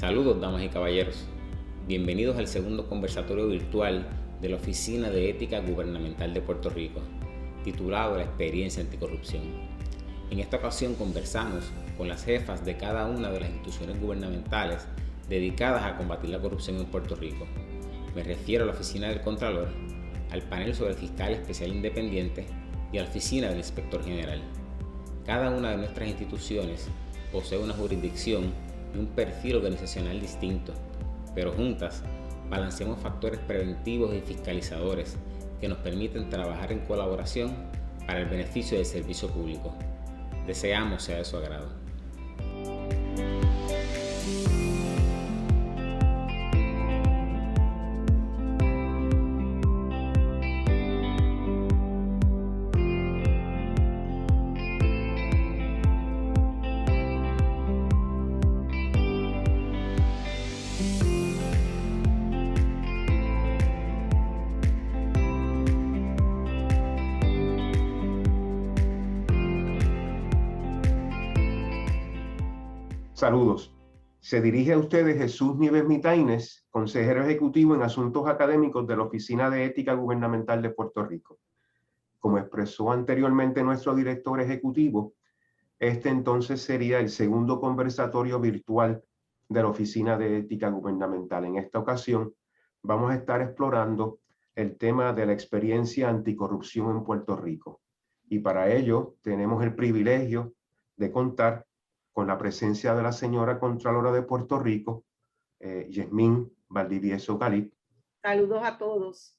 Saludos, damas y caballeros. Bienvenidos al segundo conversatorio virtual de la Oficina de Ética Gubernamental de Puerto Rico, titulado La experiencia anticorrupción. En esta ocasión conversamos con las jefas de cada una de las instituciones gubernamentales dedicadas a combatir la corrupción en Puerto Rico. Me refiero a la Oficina del Contralor, al panel sobre el Fiscal Especial Independiente y a la Oficina del Inspector General. Cada una de nuestras instituciones posee una jurisdicción y un perfil organizacional distinto, pero juntas balanceamos factores preventivos y fiscalizadores que nos permiten trabajar en colaboración para el beneficio del servicio público. Deseamos sea de su agrado. Saludos. Se dirige a ustedes Jesús Nieves Mitaines, consejero ejecutivo en asuntos académicos de la Oficina de Ética Gubernamental de Puerto Rico. Como expresó anteriormente nuestro director ejecutivo, este entonces sería el segundo conversatorio virtual de la Oficina de Ética Gubernamental. En esta ocasión vamos a estar explorando el tema de la experiencia anticorrupción en Puerto Rico. Y para ello tenemos el privilegio de contar con la presencia de la señora Contralora de Puerto Rico, Yasmín Valdivieso Galip. Saludos a todos.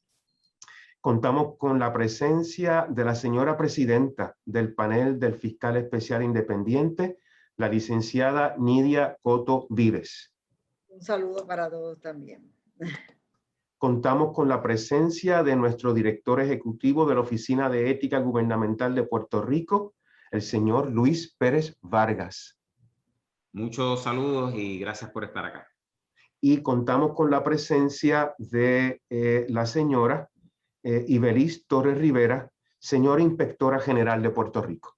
Contamos con la presencia de la señora presidenta del panel del Fiscal Especial Independiente, la licenciada Nidia Coto Vives. Un saludo para todos también. Contamos con la presencia de nuestro director ejecutivo de la Oficina de Ética Gubernamental de Puerto Rico, el señor Luis Pérez Vargas. Muchos saludos y gracias por estar acá. Y contamos con la presencia de la señora Ibeliz Torres Rivera, señora Inspectora General de Puerto Rico.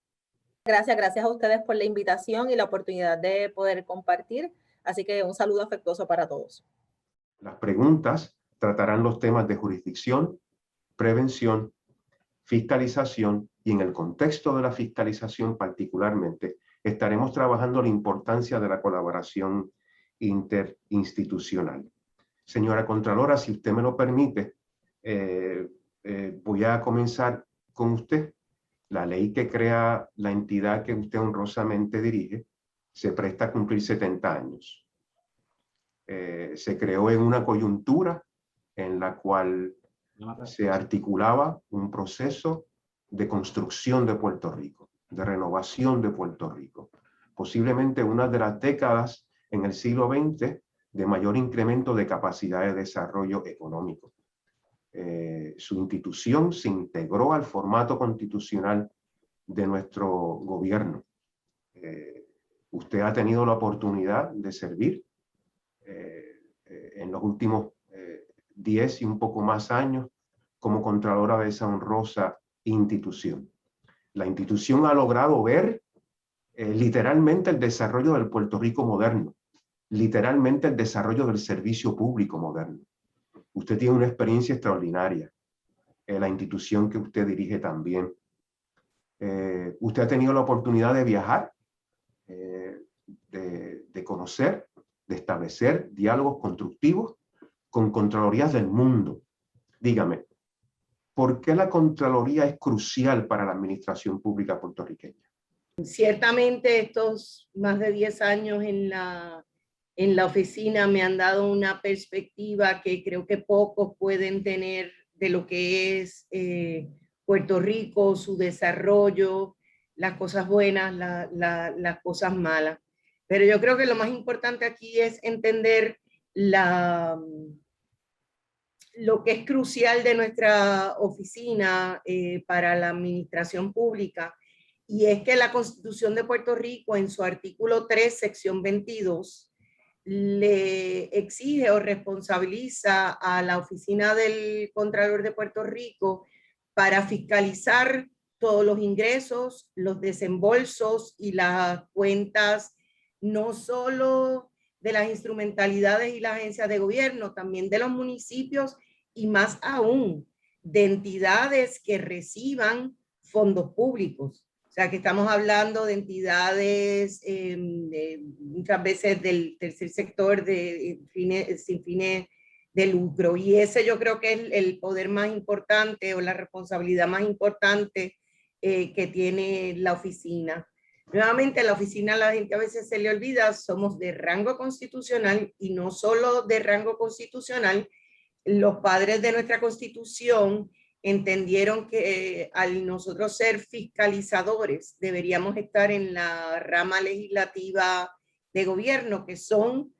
Gracias a ustedes por la invitación y la oportunidad de poder compartir. Así que un saludo afectuoso para todos. Las preguntas tratarán los temas de jurisdicción, prevención, fiscalización y en el contexto de la fiscalización particularmente estaremos trabajando la importancia de la colaboración interinstitucional. Señora Contralora, si usted me lo permite, voy a comenzar con usted. La ley que crea la entidad que usted honrosamente dirige se presta a cumplir 70 años. Se creó en una coyuntura en la cual se articulaba un proceso de construcción de Puerto Rico, de renovación de Puerto Rico. Posiblemente una de las décadas en el siglo XX de mayor incremento de capacidad de desarrollo económico. Su institución se integró al formato constitucional de nuestro gobierno. Usted ha tenido la oportunidad de servir en los últimos 10 y un poco más años como Contralora de esa honrosa institución. La institución ha logrado ver literalmente el desarrollo del Puerto Rico moderno, literalmente el desarrollo del servicio público moderno. Usted tiene una experiencia extraordinaria, la institución que usted dirige también. Usted ha tenido la oportunidad de viajar, de conocer, de establecer diálogos constructivos con Contralorías del mundo. Dígame, ¿por qué la Contraloría es crucial para la administración pública puertorriqueña? Ciertamente estos más de 10 años en la oficina me han dado una perspectiva que creo que pocos pueden tener de lo que es Puerto Rico, su desarrollo, las cosas buenas, las cosas malas. Pero yo creo que lo más importante aquí es entender lo que es crucial de nuestra oficina para la administración pública, y es que la Constitución de Puerto Rico en su artículo 3, sección 22, le exige o responsabiliza a la Oficina del Contralor de Puerto Rico para fiscalizar todos los ingresos, los desembolsos y las cuentas, no solo de las instrumentalidades y las agencias de gobierno, también de los municipios y más aún de entidades que reciban fondos públicos. O sea, que estamos hablando de entidades muchas veces del tercer sector sin fines de lucro. Y ese yo creo que es el poder más importante o la responsabilidad más importante que tiene la oficina. Nuevamente, la oficina a la gente a veces se le olvida, somos de rango constitucional y no solo de rango constitucional. Los padres de nuestra Constitución entendieron que al nosotros ser fiscalizadores deberíamos estar en la rama legislativa de gobierno, que son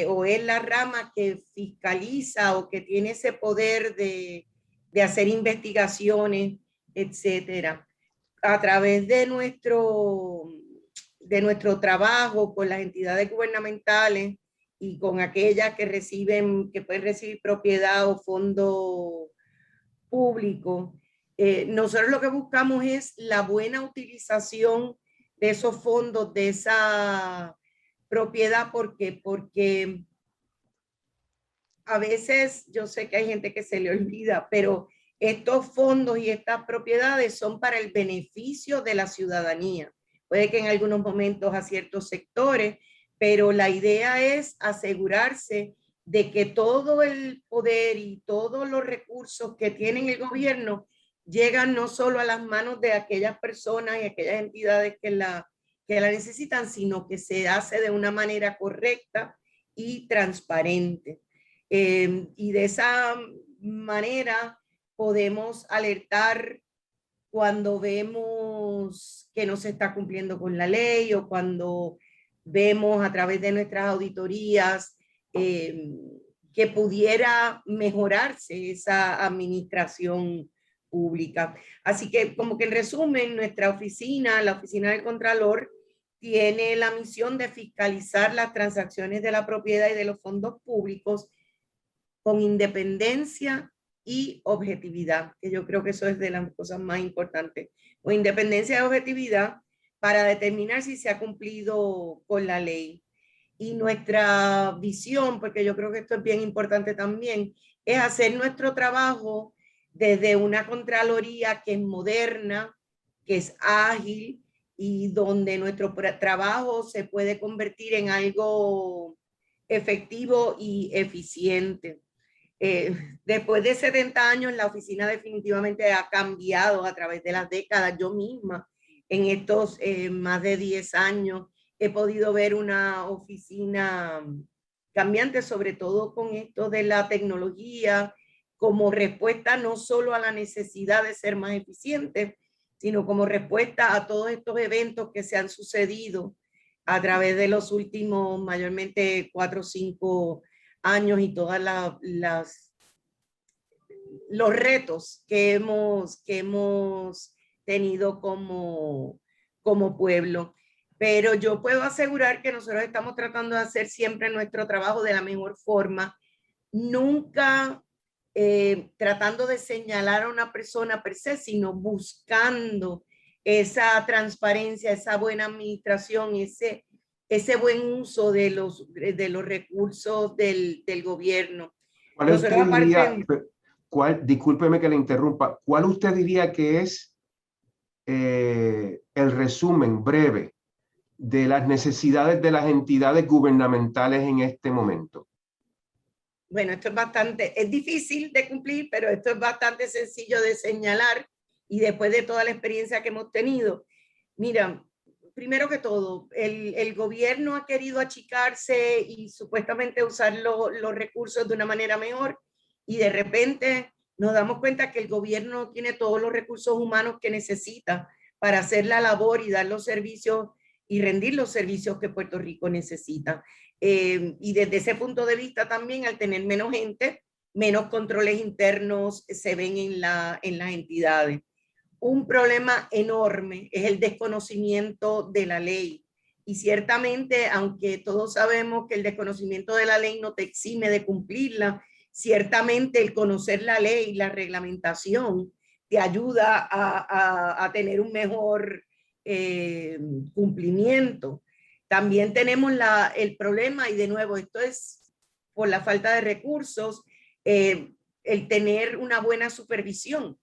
o es la rama que fiscaliza o que tiene ese poder de hacer investigaciones, etcétera. A través de nuestro trabajo con las entidades gubernamentales y con aquellas que pueden recibir propiedad o fondo público, nosotros lo que buscamos es la buena utilización de esos fondos, de esa propiedad. Porque a veces yo sé que hay gente que se le olvida, pero estos fondos y estas propiedades son para el beneficio de la ciudadanía. Puede que en algunos momentos a ciertos sectores, pero la idea es asegurarse de que todo el poder y todos los recursos que tiene el gobierno llegan no solo a las manos de aquellas personas y aquellas entidades que la necesitan, sino que se hace de una manera correcta y transparente. Y de esa manera podemos alertar cuando vemos que no se está cumpliendo con la ley o cuando vemos a través de nuestras auditorías que pudiera mejorarse esa administración pública. Así que, como que en resumen, nuestra oficina, la oficina del Contralor, tiene la misión de fiscalizar las transacciones de la propiedad y de los fondos públicos con independencia y objetividad, que yo creo que eso es de las cosas más importantes, o independencia y objetividad para determinar si se ha cumplido con la ley. Y nuestra visión, porque yo creo que esto es bien importante también, es hacer nuestro trabajo desde una Contraloría que es moderna, que es ágil y donde nuestro trabajo se puede convertir en algo efectivo y eficiente. Después de 70 años, la oficina definitivamente ha cambiado a través de las décadas. Yo misma, en estos más de 10 años, he podido ver una oficina cambiante, sobre todo con esto de la tecnología, como respuesta no solo a la necesidad de ser más eficiente, sino como respuesta a todos estos eventos que se han sucedido a través de los últimos mayormente 4 o 5 años y todas los retos que hemos tenido como pueblo. Pero yo puedo asegurar que nosotros estamos tratando de hacer siempre nuestro trabajo de la mejor forma, nunca tratando de señalar a una persona per se, sino buscando esa transparencia, esa buena administración, ese buen uso de los recursos del gobierno. Discúlpeme que le interrumpa, ¿cuál usted diría que es el resumen breve de las necesidades de las entidades gubernamentales en este momento? Bueno, esto es difícil de cumplir, pero esto es bastante sencillo de señalar y después de toda la experiencia que hemos tenido. Mira, primero que todo, el gobierno ha querido achicarse y supuestamente usar los recursos de una manera mejor y de repente nos damos cuenta que el gobierno tiene todos los recursos humanos que necesita para hacer la labor y dar los servicios y rendir los servicios que Puerto Rico necesita. Y desde ese punto de vista también, al tener menos gente, menos controles internos se ven en las entidades. Un problema enorme es el desconocimiento de la ley. Y ciertamente, aunque todos sabemos que el desconocimiento de la ley no te exime de cumplirla, ciertamente el conocer la ley, la reglamentación, te ayuda a tener un mejor cumplimiento. También tenemos el problema, y de nuevo, esto es por la falta de recursos, el tener una buena supervisión.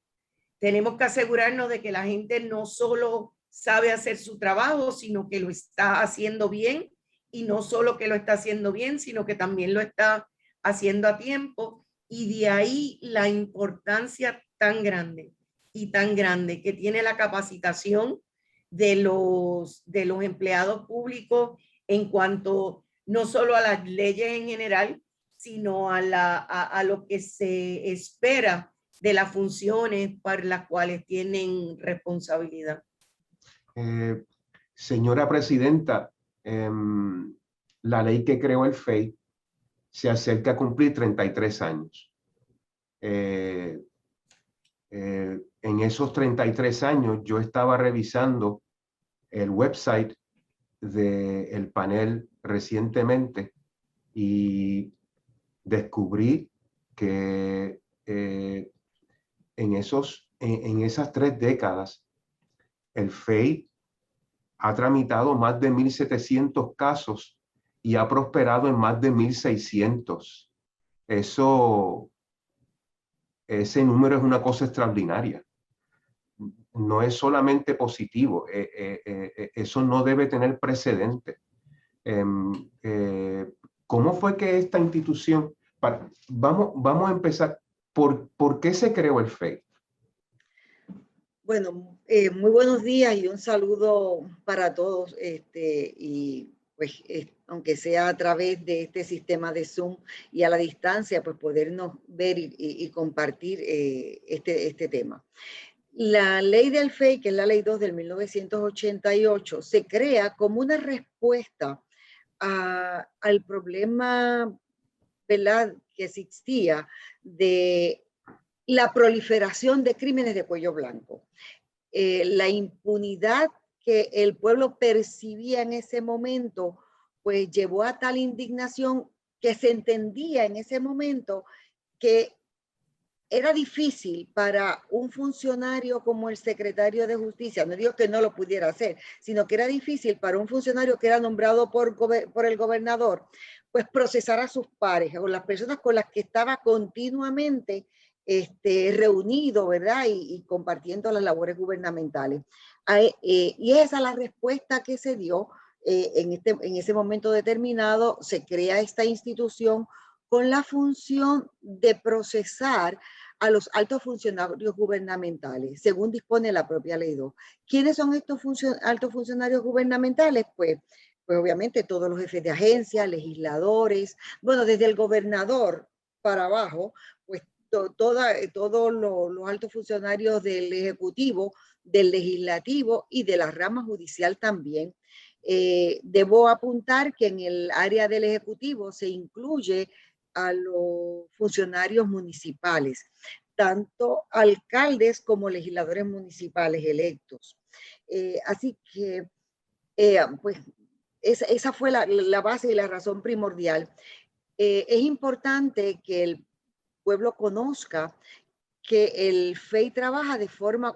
Tenemos que asegurarnos de que la gente no solo sabe hacer su trabajo, sino que lo está haciendo bien, y no solo que lo está haciendo bien, sino que también lo está haciendo a tiempo. Y de ahí la importancia tan grande que tiene la capacitación de los empleados públicos en cuanto no solo a las leyes en general, sino a lo que se espera de las funciones para las cuales tienen responsabilidad. Señora Presidenta, la ley que creó el FEI se acerca a cumplir 33 años. En esos 33 años yo estaba revisando el website del panel recientemente y descubrí que en esas 3 décadas el FEI ha tramitado más de 1.700 casos y ha prosperado en más de 1.600. Ese número es una cosa extraordinaria. No es solamente positivo, eso no debe tener precedente. ¿Cómo fue que esta institución, vamos a empezar, ¿por qué se creó el FEI? Bueno, muy buenos días y un saludo para todos, y pues aunque sea a través de este sistema de Zoom y a la distancia, pues podernos ver y compartir este tema. La ley del FEI, que es la ley 2 del 1988, se crea como una respuesta al problema, ¿verdad?, que existía de la proliferación de crímenes de cuello blanco. La impunidad que el pueblo percibía en ese momento, pues llevó a tal indignación que se entendía en ese momento que era difícil para un funcionario como el secretario de Justicia, no digo que no lo pudiera hacer, sino que era difícil para un funcionario que era nombrado por el gobernador, pues procesar a sus pares o las personas con las que estaba continuamente reunido, ¿verdad? Y compartiendo las labores gubernamentales. Y esa es la respuesta que se dio en ese momento determinado. Se crea esta institución con la función de procesar a los altos funcionarios gubernamentales, según dispone la propia Ley 2. ¿Quiénes son estos altos funcionarios gubernamentales? Pues obviamente todos los jefes de agencia, legisladores, bueno, desde el gobernador para abajo, pues todos los altos funcionarios del Ejecutivo, del Legislativo y de la rama judicial también. Debo apuntar que en el área del Ejecutivo se incluye a los funcionarios municipales, tanto alcaldes como legisladores municipales electos. Así que, pues, esa fue la base y la razón primordial. Es importante que el pueblo conozca que el FEI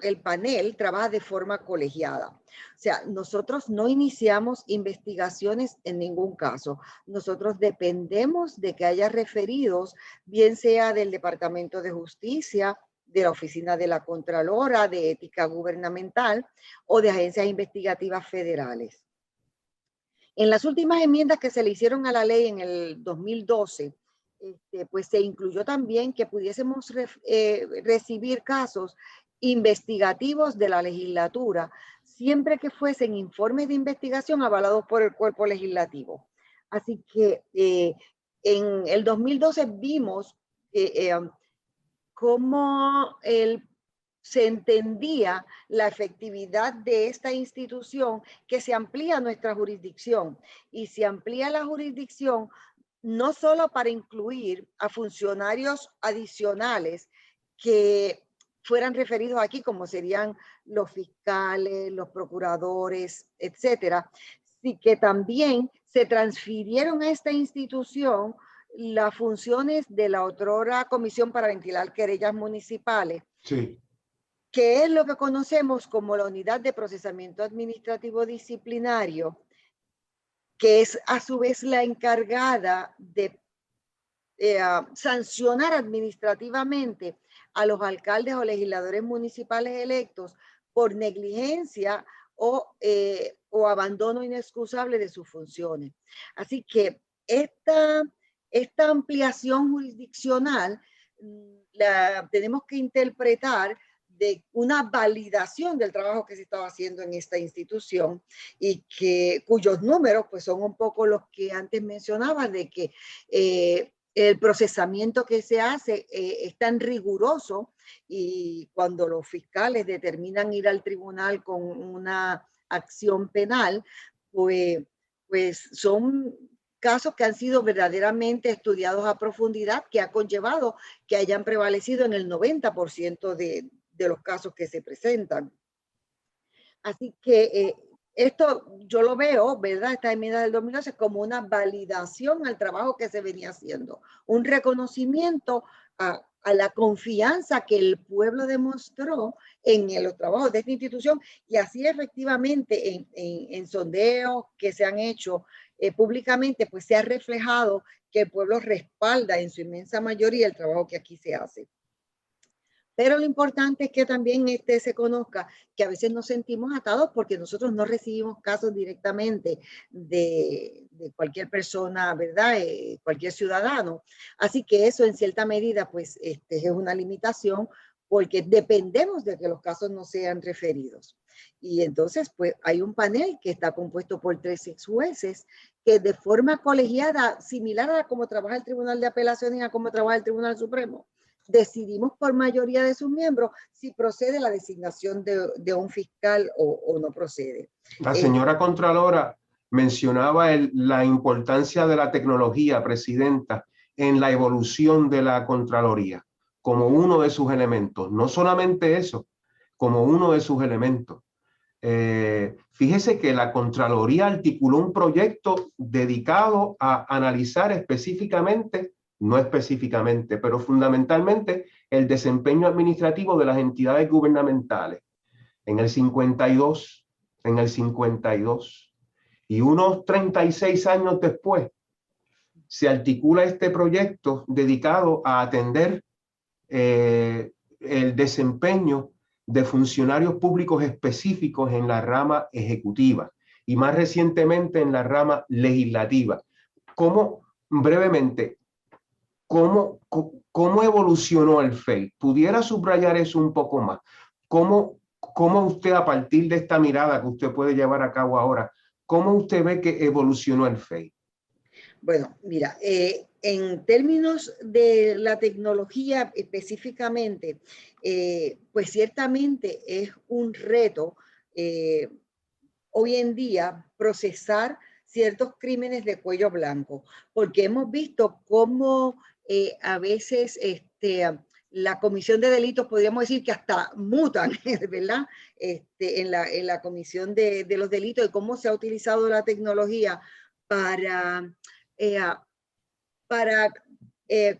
el panel trabaja de forma colegiada. O sea, nosotros no iniciamos investigaciones en ningún caso. Nosotros dependemos de que haya referidos, bien sea del Departamento de Justicia, de la Oficina de la Contralora, de Ética Gubernamental o de agencias investigativas federales. En las últimas enmiendas que se le hicieron a la ley en el 2012, pues se incluyó también que pudiésemos recibir casos investigativos de la legislatura, siempre que fuesen informes de investigación avalados por el cuerpo legislativo. Así que en el 2012 vimos cómo se entendía la efectividad de esta institución, que se amplía nuestra jurisdicción, y se amplía la jurisdicción no solo para incluir a funcionarios adicionales que fueran referidos aquí, como serían los fiscales, los procuradores, etcétera, sino que también se transfirieron a esta institución las funciones de la otrora Comisión para Ventilar Querellas Municipales, Sí, que es lo que conocemos como la Unidad de Procesamiento Administrativo Disciplinario, que es a su vez la encargada de sancionar administrativamente a los alcaldes o legisladores municipales electos por negligencia o abandono inexcusable de sus funciones. Así que esta ampliación jurisdiccional la tenemos que interpretar de una validación del trabajo que se estaba haciendo en esta institución y cuyos números pues son un poco los que antes mencionaba, de que el procesamiento que se hace es tan riguroso, y cuando los fiscales determinan ir al tribunal con una acción penal, pues son casos que han sido verdaderamente estudiados a profundidad, que ha conllevado que hayan prevalecido en el 90% de los casos que se presentan. Así que esto yo lo veo, ¿verdad? Esta enmienda del 2012 como una validación al trabajo que se venía haciendo, un reconocimiento a la confianza que el pueblo demostró en los trabajos de esta institución, y así efectivamente en sondeos que se han hecho públicamente, pues se ha reflejado que el pueblo respalda en su inmensa mayoría el trabajo que aquí se hace. Pero lo importante es que también se conozca que a veces nos sentimos atados porque nosotros no recibimos casos directamente de cualquier persona, ¿verdad? Cualquier ciudadano. Así que eso en cierta medida pues es una limitación, porque dependemos de que los casos no sean referidos. Y entonces pues hay un panel que está compuesto por 3 jueces que de forma colegiada, similar a cómo trabaja el Tribunal de Apelaciones y a cómo trabaja el Tribunal Supremo, decidimos por mayoría de sus miembros si procede la designación de un fiscal o no procede. La señora Contralora mencionaba la importancia de la tecnología, Presidenta, en la evolución de la Contraloría, como uno de sus elementos. No solamente eso, como uno de sus elementos. Fíjese que la Contraloría articuló un proyecto dedicado a analizar específicamente, no específicamente, pero fundamentalmente, el desempeño administrativo de las entidades gubernamentales en el 52, y unos 36 años después se articula este proyecto dedicado a atender el desempeño de funcionarios públicos específicos en la rama ejecutiva y más recientemente en la rama legislativa. Brevemente, ¿cómo evolucionó el FEI? ¿Pudiera subrayar eso un poco más? ¿Cómo usted, a partir de esta mirada que usted puede llevar a cabo ahora, cómo usted ve que evolucionó el FEI? Bueno, mira, en términos de la tecnología específicamente, pues ciertamente es un reto hoy en día procesar ciertos crímenes de cuello blanco, porque hemos visto cómo a veces la comisión de delitos, podríamos decir que hasta mutan, ¿verdad? En la comisión de los delitos, y cómo se ha utilizado la tecnología para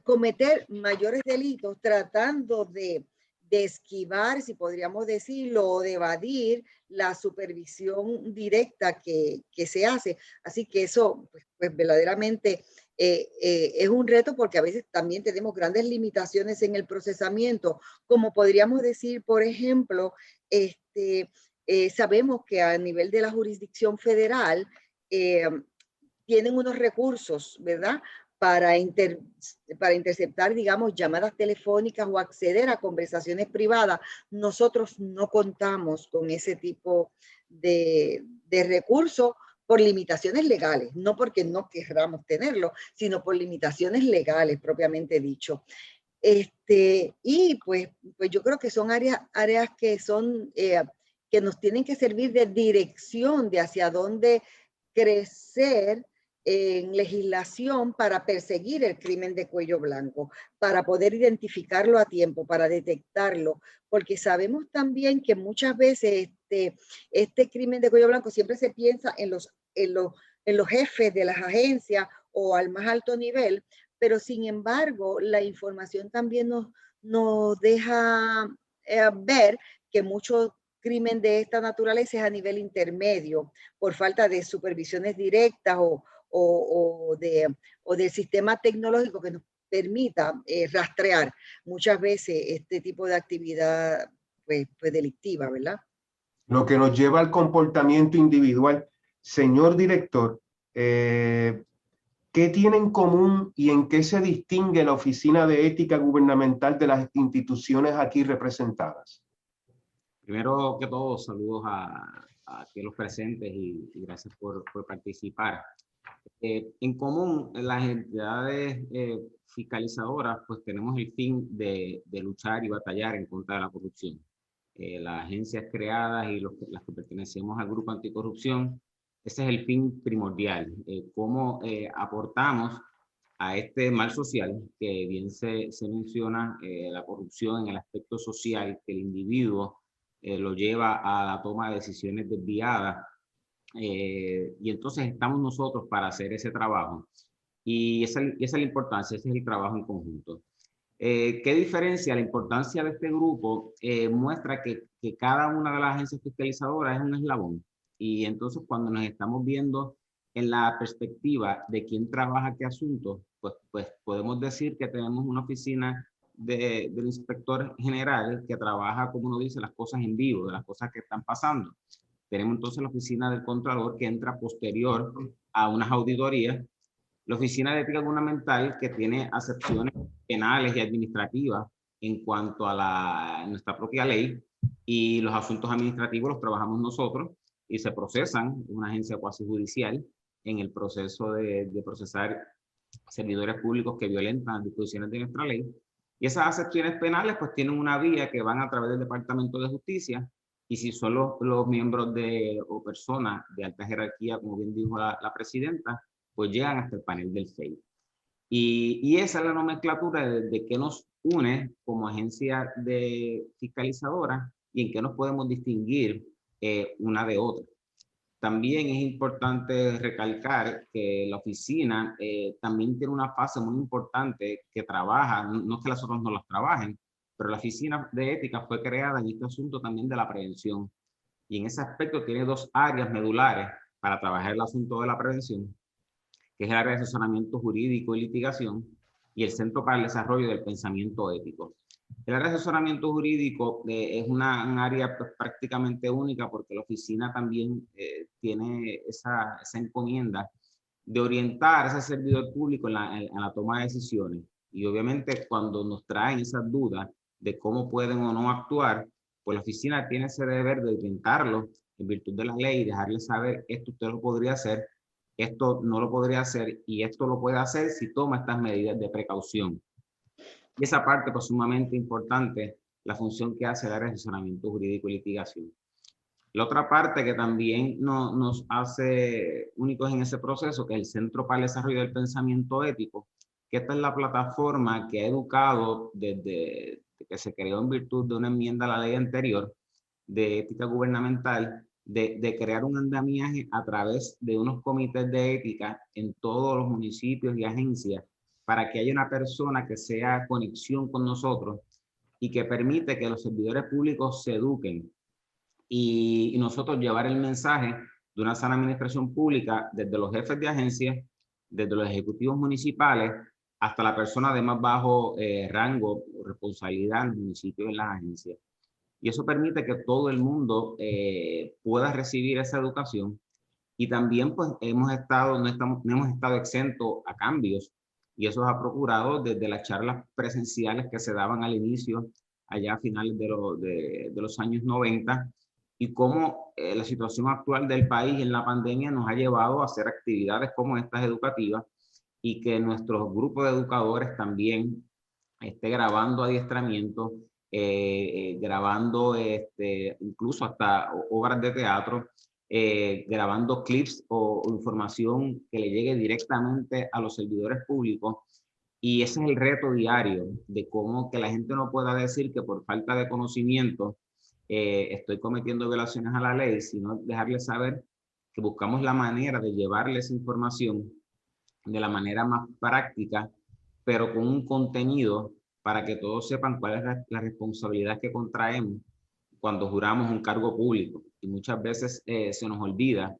cometer mayores delitos, tratando de esquivar, si podríamos decirlo, o de evadir la supervisión directa que se hace. Así que eso pues verdaderamente es un reto, porque a veces también tenemos grandes limitaciones en el procesamiento, como podríamos decir, por ejemplo, sabemos que a nivel de la jurisdicción federal tienen unos recursos, ¿verdad?, para interceptar, digamos, llamadas telefónicas o acceder a conversaciones privadas. Nosotros no contamos con ese tipo de recursos por limitaciones legales, no porque no querramos tenerlo, sino por limitaciones legales, propiamente dicho. Y pues yo creo que son áreas que son, que nos tienen que servir de dirección de hacia dónde crecer en legislación para perseguir el crimen de cuello blanco, para poder identificarlo a tiempo, para detectarlo, porque sabemos también que muchas veces este crimen de cuello blanco siempre se piensa en los jefes de las agencias o al más alto nivel, pero sin embargo la información también nos deja ver que muchos crimen de esta naturaleza es a nivel intermedio, por falta de supervisiones directas o del sistema tecnológico que nos permita rastrear muchas veces este tipo de actividad pues delictiva, ¿verdad? Lo que nos lleva al comportamiento individual. Señor director, ¿qué tiene en común y en qué se distingue la Oficina de Ética Gubernamental de las instituciones aquí representadas? Primero que todo, saludos a los presentes y gracias por participar. En común, las entidades fiscalizadoras, pues tenemos el fin de luchar y batallar en contra de la corrupción. Las agencias creadas y las que pertenecemos al grupo anticorrupción, ese es el fin primordial. Cómo aportamos a este mal social, que bien se menciona, la corrupción en el aspecto social, que el individuo lo lleva a la toma de decisiones desviadas. Y entonces estamos nosotros para hacer ese trabajo. Y esa es la importancia, ese es el trabajo en conjunto. ¿Qué diferencia? La importancia de este grupo muestra que cada una de las agencias fiscalizadoras es un eslabón. Y entonces cuando nos estamos viendo en la perspectiva de quién trabaja qué asunto, pues podemos decir que tenemos una oficina del inspector general que trabaja, como uno dice, las cosas en vivo, de las cosas que están pasando. Tenemos entonces la oficina del Contralor que entra posterior a unas auditorías, la oficina de ética gubernamental que tiene acepciones penales y administrativas en cuanto a nuestra propia ley, y los asuntos administrativos los trabajamos nosotros y se procesan en una agencia cuasi judicial en el proceso de procesar servidores públicos que violentan las disposiciones de nuestra ley. Y esas acepciones penales pues tienen una vía que van a través del Departamento de Justicia, y si son los miembros o personas de alta jerarquía, como bien dijo la presidenta, pues llegan hasta el panel del FEI. Y esa es la nomenclatura de qué nos une como agencia fiscalizadora y en qué nos podemos distinguir una de otra. También es importante recalcar que la oficina también tiene una fase muy importante que trabaja, no es que las otras no las trabajen, pero la oficina de ética fue creada en este asunto también de la prevención. Y en ese aspecto tiene dos áreas medulares para trabajar el asunto de la prevención, que es el área de asesoramiento jurídico y litigación, y el Centro para el Desarrollo del Pensamiento Ético. El área de asesoramiento jurídico es un área pues, prácticamente única, porque la oficina también tiene esa encomienda de orientar a ese servidor público en la toma de decisiones. Y obviamente cuando nos traen esas dudas de cómo pueden o no actuar, pues la oficina tiene ese deber de orientarlo en virtud de la ley y dejarles saber: esto usted lo podría hacer, esto no lo podría hacer, y esto lo puede hacer si toma estas medidas de precaución. Y esa parte pues sumamente importante, la función que hace el área de asesoramiento jurídico y litigación. La otra parte que también nos hace únicos en ese proceso, que es el Centro para el Desarrollo del Pensamiento Ético, que esta es la plataforma que ha educado desde que se creó en virtud de una enmienda a la ley anterior de ética gubernamental, de crear un andamiaje a través de unos comités de ética en todos los municipios y agencias, para que haya una persona que sea conexión con nosotros y que permite que los servidores públicos se eduquen, y nosotros llevar el mensaje de una sana administración pública desde los jefes de agencias, desde los ejecutivos municipales, hasta la persona de más bajo rango o responsabilidad en los municipios y en las agencias. Y eso permite que todo el mundo pueda recibir esa educación. Y también pues no hemos estado exentos a cambios, y eso ha procurado desde las charlas presenciales que se daban al inicio, allá a finales de los años 90, y cómo la situación actual del país en la pandemia nos ha llevado a hacer actividades como estas educativas, y que nuestros grupos de educadores también esté grabando adiestramientos, grabando incluso hasta obras de teatro, grabando clips o información que le llegue directamente a los servidores públicos. Y ese es el reto diario, de cómo que la gente no pueda decir que por falta de conocimiento estoy cometiendo violaciones a la ley, sino dejarles saber que buscamos la manera de llevarles información de la manera más práctica, pero con un contenido para que todos sepan cuál es la responsabilidad que contraemos cuando juramos un cargo público y muchas veces se nos olvida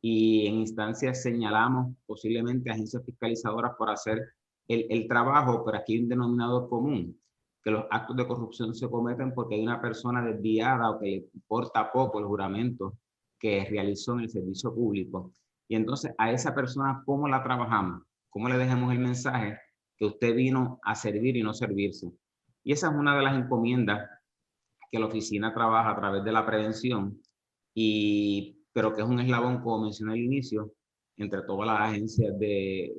y en instancias señalamos posiblemente agencias fiscalizadoras por hacer el trabajo, pero aquí hay un denominador común, que los actos de corrupción se cometen porque hay una persona desviada o que le importa poco el juramento que realizó en el servicio público. Y entonces a esa persona, ¿cómo la trabajamos? ¿Cómo le dejamos el mensaje que usted vino a servir y no servirse? Y esa es una de las encomiendas que la oficina trabaja a través de la prevención, pero que es un eslabón, como mencioné al inicio, entre todas las agencias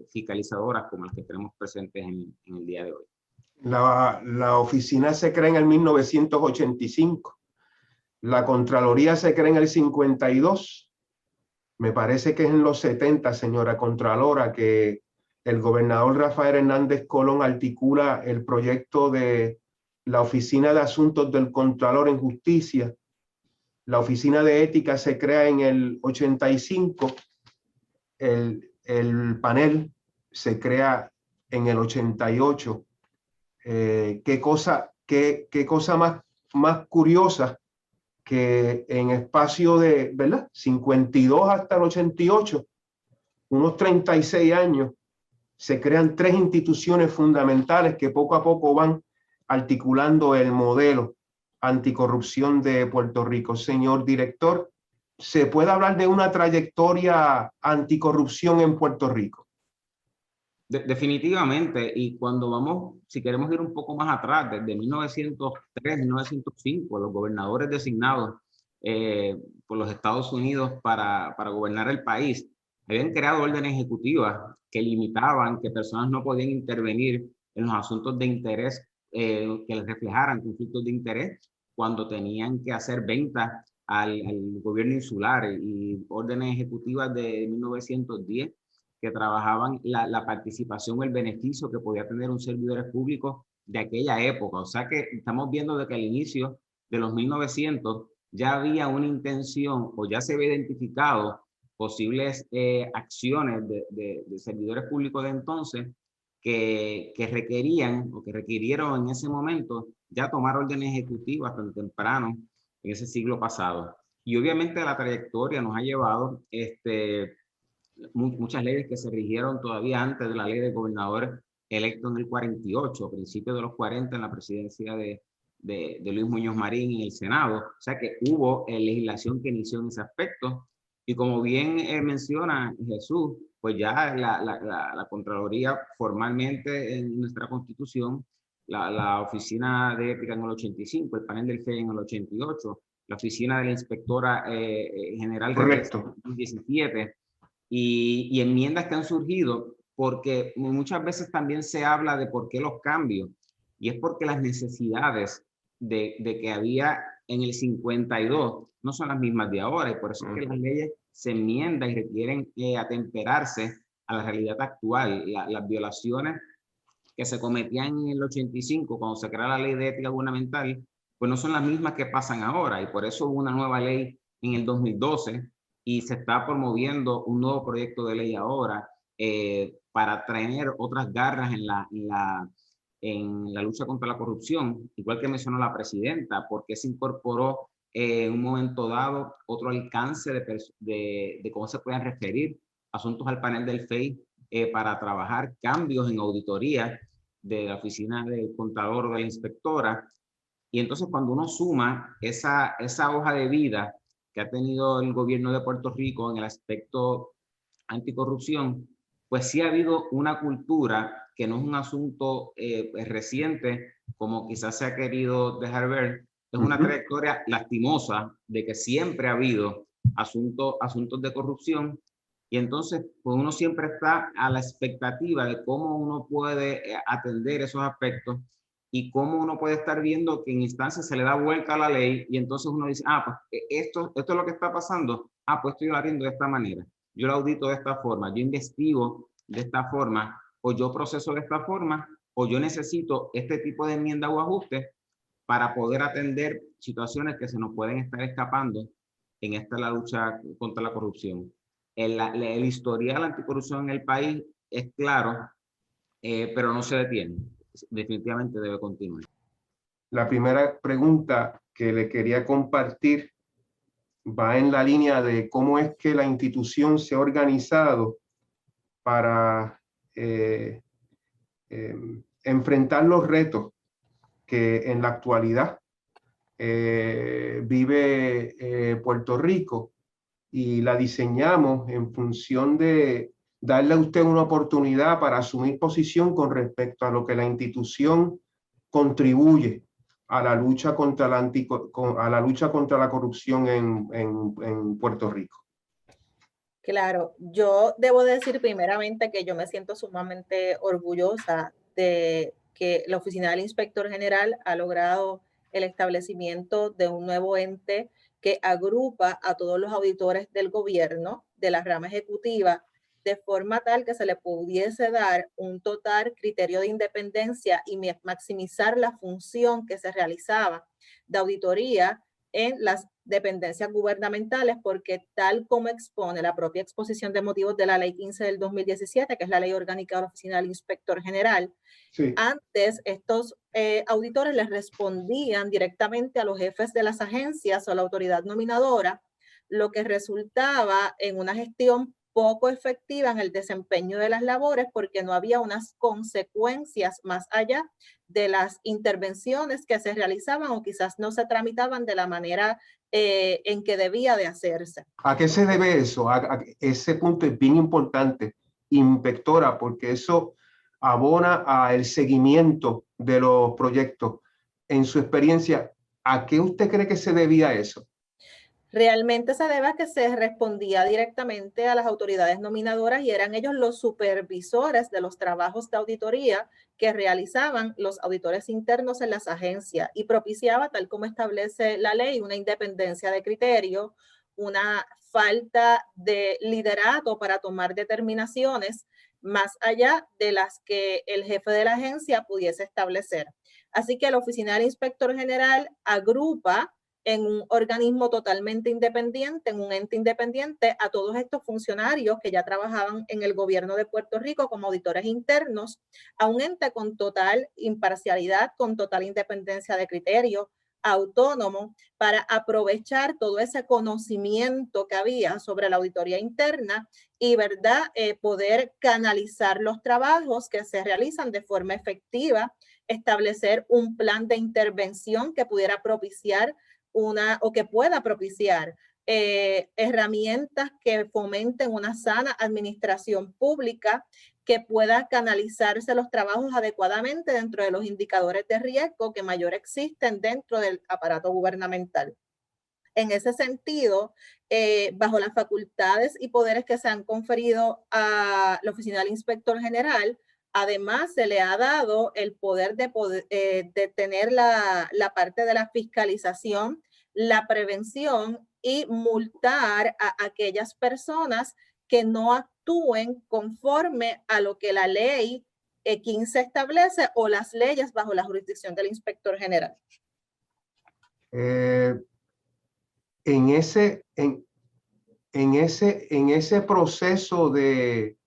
fiscalizadoras como las que tenemos presentes en el día de hoy. La oficina se crea en el 1985. La Contraloría se crea en el 52. Me parece que es en los 70, señora Contralora, que el gobernador Rafael Hernández Colón articula el proyecto de la Oficina de Asuntos del Contralor en Justicia. La Oficina de Ética se crea en el 85. El panel se crea en el 88. Qué cosa más curiosa que en espacio de, ¿verdad? 52 hasta el 88, unos 36 años, se crean 3 instituciones fundamentales que poco a poco van articulando el modelo anticorrupción de Puerto Rico. Señor director, ¿se puede hablar de una trayectoria anticorrupción en Puerto Rico? Definitivamente, y cuando vamos, si queremos ir un poco más atrás, desde 1903, 1905, los gobernadores designados por los Estados Unidos para gobernar el país, habían creado órdenes ejecutivas que limitaban que personas no podían intervenir en los asuntos de interés que les reflejaran conflictos de interés cuando tenían que hacer ventas al gobierno insular, y órdenes ejecutivas de 1910 que trabajaban la participación o el beneficio que podía tener un servidor público de aquella época. O sea que estamos viendo de que al inicio de los 1900 ya había una intención o ya se había identificado posibles acciones de servidores públicos de entonces que requerían o que requirieron en ese momento ya tomar órdenes ejecutivas tan temprano en ese siglo pasado. Y obviamente la trayectoria nos ha llevado muchas leyes que se rigieron todavía antes de la ley de gobernadores electo en el 48, a principios de los 40 en la presidencia de Luis Muñoz Marín en el Senado. O sea que hubo legislación que inició en ese aspecto. Y como bien menciona Jesús, pues ya la Contraloría formalmente en nuestra Constitución, la Oficina de Ética en el 85, el panel del FEI en el 88, la Oficina de la Inspectora General en el 2017, y enmiendas que han surgido, porque muchas veces también se habla de por qué los cambios, y es porque las necesidades de que había en el 52 no son las mismas de ahora, y por eso es que las leyes se enmiendan y requieren atemperarse a la realidad actual. Las violaciones que se cometían en el 85 cuando se crea la ley de ética gubernamental, pues no son las mismas que pasan ahora, y por eso hubo una nueva ley en el 2012 y se está promoviendo un nuevo proyecto de ley ahora para traer otras garras en la lucha contra la corrupción, igual que mencionó la presidenta, porque se incorporó en un momento dado otro alcance de cómo se pueden referir asuntos al panel del FEI para trabajar cambios en auditoría de la oficina del contador o de la inspectora. Y entonces cuando uno suma esa hoja de vida que ha tenido el gobierno de Puerto Rico en el aspecto anticorrupción, pues sí ha habido una cultura que no es un asunto reciente, como quizás se ha querido dejar ver. Es una trayectoria lastimosa de que siempre ha habido asuntos de corrupción, y entonces pues uno siempre está a la expectativa de cómo uno puede atender esos aspectos y cómo uno puede estar viendo que en instancias se le da vuelta a la ley, y entonces uno dice, pues esto es lo que está pasando, pues estoy haciendo de esta manera, yo lo audito de esta forma, yo investigo de esta forma, o yo proceso de esta forma, o yo necesito este tipo de enmienda o ajuste para poder atender situaciones que se nos pueden estar escapando en la lucha contra la corrupción. El historial anticorrupción en el país es claro, pero no se detiene. Definitivamente debe continuar. La primera pregunta que le quería compartir va en la línea de cómo es que la institución se ha organizado para enfrentar los retos que en la actualidad vive Puerto Rico, y la diseñamos en función de darle a usted una oportunidad para asumir posición con respecto a lo que la institución contribuye a la lucha contra la corrupción en Puerto Rico. Claro, yo debo decir primeramente que yo me siento sumamente orgullosa de que la Oficina del Inspector General ha logrado el establecimiento de un nuevo ente que agrupa a todos los auditores del gobierno de la rama ejecutiva de forma tal que se le pudiese dar un total criterio de independencia y maximizar la función que se realizaba de auditoría en las dependencias gubernamentales, porque tal como expone la propia exposición de motivos de la Ley 15 del 2017, que es la Ley Orgánica de la Oficina del Inspector General, sí, antes estos auditores les respondían directamente a los jefes de las agencias o a la autoridad nominadora, lo que resultaba en una gestión poco efectiva en el desempeño de las labores, porque no había unas consecuencias más allá de las intervenciones que se realizaban o quizás no se tramitaban de la manera en que debía de hacerse. ¿A qué se debe eso? Ese punto es bien importante, inspectora, porque eso abona al seguimiento de los proyectos. En su experiencia, ¿a qué usted cree que se debía eso? Realmente se debe a que se respondía directamente a las autoridades nominadoras y eran ellos los supervisores de los trabajos de auditoría que realizaban los auditores internos en las agencias, y propiciaba, tal como establece la ley, una independencia de criterio, una falta de liderato para tomar determinaciones más allá de las que el jefe de la agencia pudiese establecer. Así que la Oficina del Inspector General agrupa en un organismo totalmente independiente, en un ente independiente, a todos estos funcionarios que ya trabajaban en el gobierno de Puerto Rico como auditores internos, a un ente con total imparcialidad, con total independencia de criterio, autónomo, para aprovechar todo ese conocimiento que había sobre la auditoría interna y, ¿verdad?, poder canalizar los trabajos que se realizan de forma efectiva, establecer un plan de intervención que pudiera propiciar o que pueda propiciar herramientas que fomenten una sana administración pública, que pueda canalizarse los trabajos adecuadamente dentro de los indicadores de riesgo que mayor existen dentro del aparato gubernamental. En ese sentido, bajo las facultades y poderes que se han conferido a la Oficina del Inspector General, además se le ha dado el poder de tener la parte de la fiscalización, la prevención y multar a aquellas personas que no actúen conforme a lo que la ley 15 ese o las leyes bajo la jurisdicción del Inspector General. En ese proceso de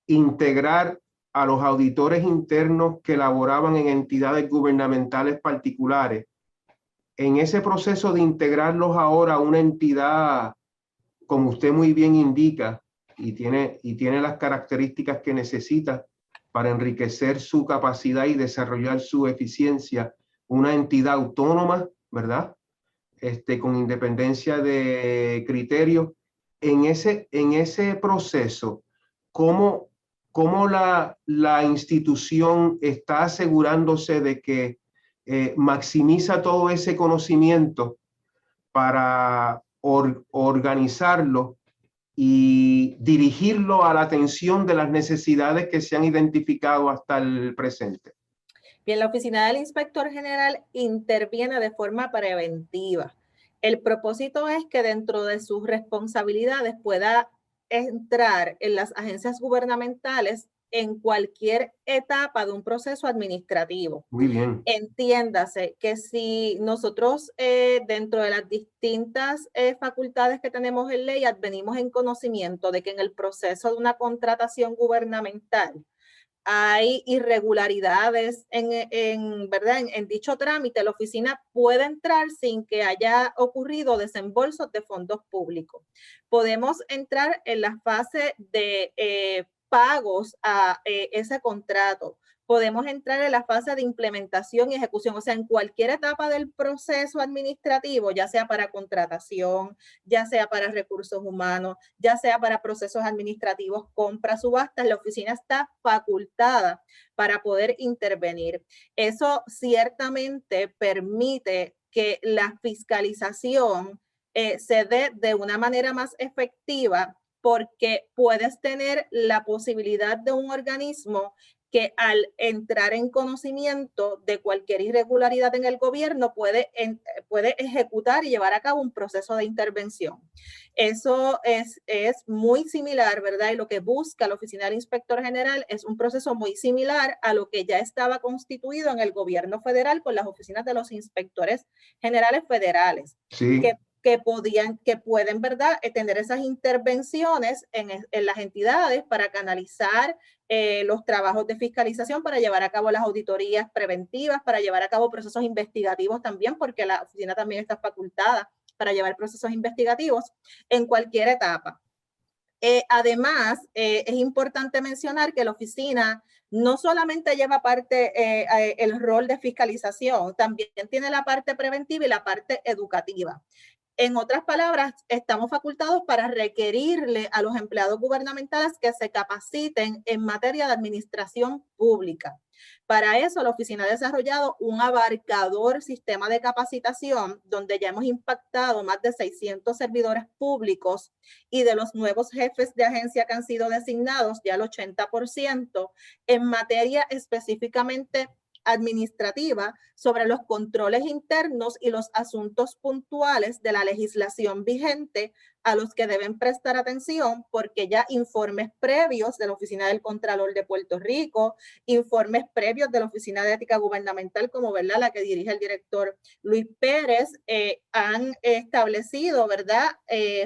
integrar a los auditores internos que laboraban en entidades gubernamentales particulares, en ese proceso de integrarlos ahora a una entidad, como usted muy bien indica, y tiene las características que necesita para enriquecer su capacidad y desarrollar su eficiencia, una entidad autónoma, ¿verdad? Con independencia de criterio. En ese proceso, ¿cómo la institución está asegurándose de que maximiza todo ese conocimiento para organizarlo y dirigirlo a la atención de las necesidades que se han identificado hasta el presente? Bien, la Oficina del Inspector General interviene de forma preventiva. El propósito es que dentro de sus responsabilidades pueda entrar en las agencias gubernamentales en cualquier etapa de un proceso administrativo. Muy bien. Entiéndase que si nosotros dentro de las distintas facultades que tenemos en ley advenimos en conocimiento de que en el proceso de una contratación gubernamental hay irregularidades ¿verdad? En dicho trámite, la oficina puede entrar sin que haya ocurrido desembolsos de fondos públicos. Podemos entrar en la fase de pagos a ese contrato. Podemos entrar en la fase de implementación y ejecución, o sea, en cualquier etapa del proceso administrativo, ya sea para contratación, ya sea para recursos humanos, ya sea para procesos administrativos, compras, subastas, la oficina está facultada para poder intervenir. Eso ciertamente permite que la fiscalización se dé de una manera más efectiva, porque puedes tener la posibilidad de un organismo que al entrar en conocimiento de cualquier irregularidad en el gobierno puede ejecutar y llevar a cabo un proceso de intervención. Eso es muy similar, ¿verdad? Y lo que busca la Oficina del Inspector General es un proceso muy similar a lo que ya estaba constituido en el gobierno federal con las oficinas de los inspectores generales federales. Sí. Que pueden, ¿verdad?, tener esas intervenciones en las entidades para canalizar los trabajos de fiscalización, para llevar a cabo las auditorías preventivas, para llevar a cabo procesos investigativos también, porque la oficina también está facultada para llevar procesos investigativos en cualquier etapa. Además, es importante mencionar que la oficina no solamente lleva el rol de fiscalización, también tiene la parte preventiva y la parte educativa. En otras palabras, estamos facultados para requerirle a los empleados gubernamentales que se capaciten en materia de administración pública. Para eso, la oficina ha desarrollado un abarcador sistema de capacitación donde ya hemos impactado más de 600 servidores públicos, y de los nuevos jefes de agencia que han sido designados, ya el 80% en materia específicamente administrativa sobre los controles internos y los asuntos puntuales de la legislación vigente a los que deben prestar atención, porque ya informes previos de la Oficina del Contralor de Puerto Rico, informes previos de la Oficina de Ética Gubernamental, como, ¿verdad?, la que dirige el director Luis Pérez, han establecido, ¿verdad?,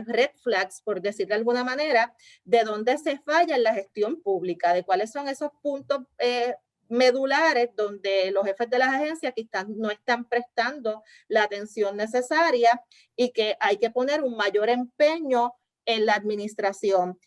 red flags, por decir de alguna manera, de dónde se falla en la gestión pública, de cuáles son esos puntos medulares donde los jefes de las agencias quizás no están prestando la atención necesaria y que hay que poner un mayor empeño en la administración.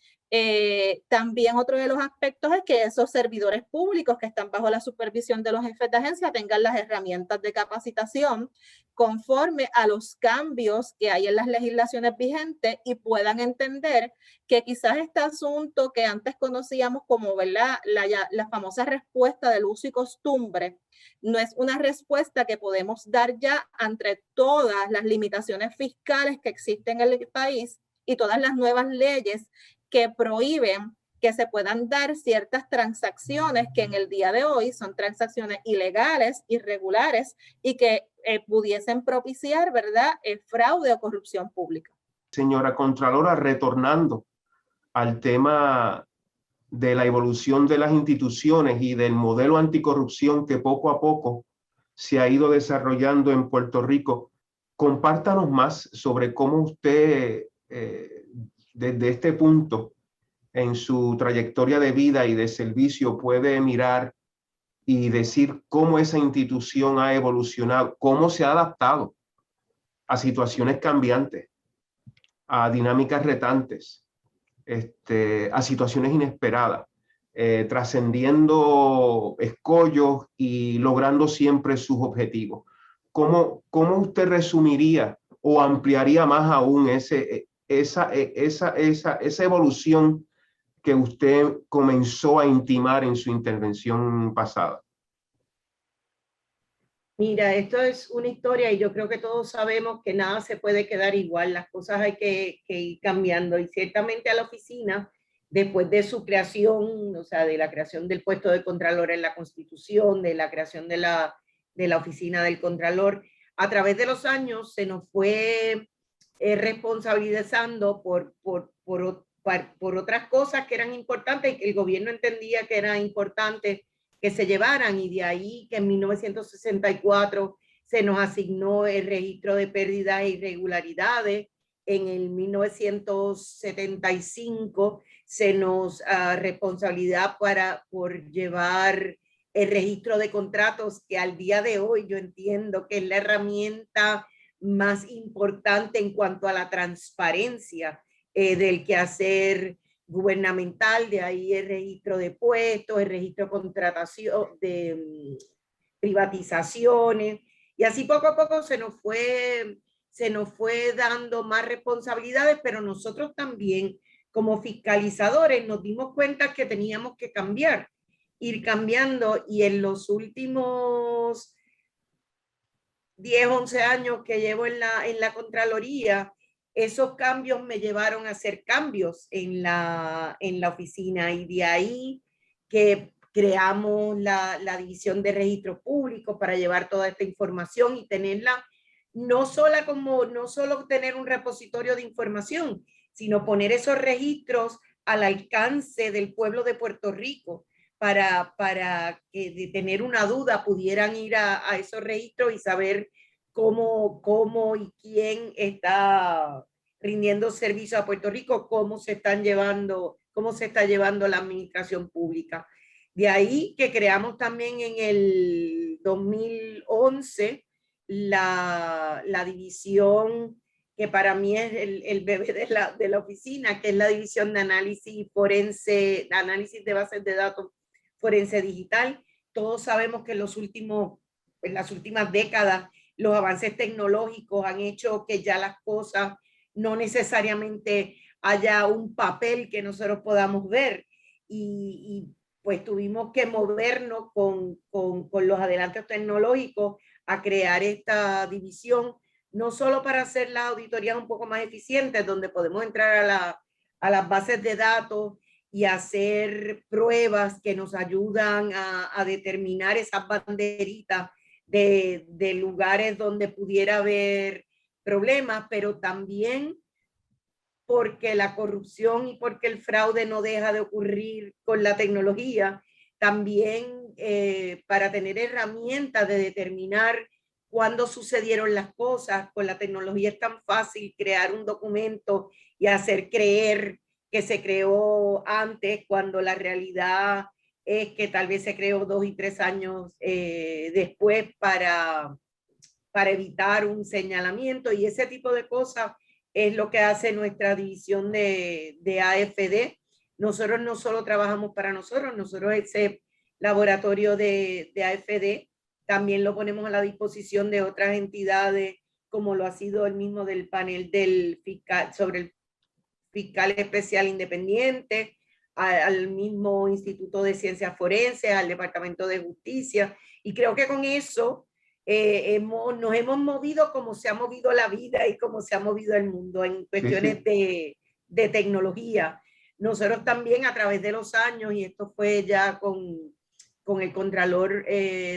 También otro de los aspectos es que esos servidores públicos que están bajo la supervisión de los jefes de agencia tengan las herramientas de capacitación conforme a los cambios que hay en las legislaciones vigentes y puedan entender que quizás este asunto que antes conocíamos como, ¿verdad?, la famosa respuesta del uso y costumbre, no es una respuesta que podemos dar ya ante todas las limitaciones fiscales que existen en el país y todas las nuevas leyes que prohíben que se puedan dar ciertas transacciones que en el día de hoy son transacciones ilegales, irregulares y que pudiesen propiciar, ¿verdad?, fraude o corrupción pública. Señora Contralora, retornando al tema de la evolución de las instituciones y del modelo anticorrupción que poco a poco se ha ido desarrollando en Puerto Rico, compártanos más sobre cómo usted, desde este punto en su trayectoria de vida y de servicio, puede mirar y decir cómo esa institución ha evolucionado, cómo se ha adaptado a situaciones cambiantes, a dinámicas retantes, a situaciones inesperadas, trascendiendo escollos y logrando siempre sus objetivos. ¿Cómo usted resumiría o ampliaría más aún esa evolución que usted comenzó a intimar en su intervención pasada? Mira, esto es una historia y yo creo que todos sabemos que nada se puede quedar igual, las cosas hay que ir cambiando, y ciertamente a la oficina, después de su creación, o sea, de la creación del puesto de Contralor en la Constitución, de la creación de la oficina del Contralor, a través de los años se nos fue responsabilizando por otras cosas que eran importantes y que el gobierno entendía que era importante que se llevaran, y de ahí que en 1964 se nos asignó el registro de pérdidas e irregularidades, en el 1975 se nos responsabilidad por llevar el registro de contratos, que al día de hoy yo entiendo que es la herramienta más importante en cuanto a la transparencia del quehacer gubernamental. De ahí el registro de puestos, el registro de contratación, de privatizaciones, y así poco a poco se nos fue dando más responsabilidades, pero nosotros también como fiscalizadores nos dimos cuenta que teníamos que cambiar, ir cambiando, y en los últimos 10, 11 años que llevo en la Contraloría, esos cambios me llevaron a hacer cambios en la oficina, y de ahí que creamos la división de registros públicos para llevar toda esta información y tenerla no solo tener un repositorio de información, sino poner esos registros al alcance del pueblo de Puerto Rico, para que de tener una duda pudieran ir a esos registros y saber cómo y quién está rindiendo servicio a Puerto Rico, cómo se está llevando la administración pública. De ahí que creamos también en el 2011 la división que para mí es el bebé de la oficina, que es la división de análisis forense, análisis de bases de datos forense digital. Todos sabemos que en las últimas décadas los avances tecnológicos han hecho que ya las cosas no necesariamente haya un papel que nosotros podamos ver, y pues tuvimos que movernos con los adelantos tecnológicos a crear esta división, no solo para hacer las auditorías un poco más eficientes, donde podemos entrar a las bases de datos y hacer pruebas que nos ayudan a determinar esas banderitas de lugares donde pudiera haber problemas, pero también porque la corrupción y porque el fraude no deja de ocurrir con la tecnología, también para tener herramientas de determinar cuándo sucedieron las cosas. Con la tecnología es tan fácil crear un documento y hacer creer que se creó antes, cuando la realidad es que tal vez se creó 2 y 3 años después para evitar un señalamiento, y ese tipo de cosas es lo que hace nuestra división de AFD. Nosotros no solo trabajamos para nosotros ese laboratorio de AFD también lo ponemos a la disposición de otras entidades, como lo ha sido el mismo del panel del fiscal, sobre el fiscal especial independiente, al mismo Instituto de Ciencias Forenses, al Departamento de Justicia, y creo que con eso nos hemos movido como se ha movido la vida y como se ha movido el mundo en cuestiones de tecnología. Nosotros también a través de los años, y esto fue ya con el Contralor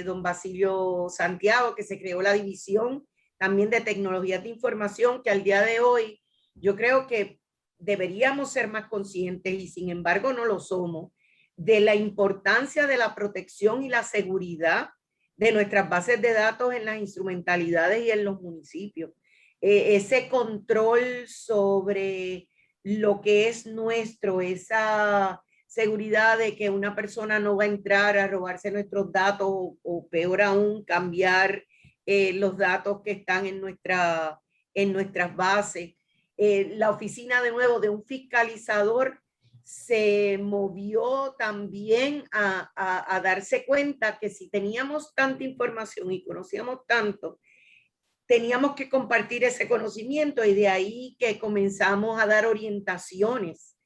don Basilio Santiago, que se creó la división también de tecnologías de información, que al día de hoy yo creo que deberíamos ser más conscientes, y sin embargo no lo somos, de la importancia de la protección y la seguridad de nuestras bases de datos en las instrumentalidades y en los municipios. Ese control sobre lo que es nuestro, esa seguridad de que una persona no va a entrar a robarse nuestros datos, o peor aún, cambiar los datos que están en nuestras bases. La oficina, de nuevo, de un fiscalizador se movió también a darse cuenta que si teníamos tanta información y conocíamos tanto, teníamos que compartir ese conocimiento, y de ahí que comenzamos a dar orientaciones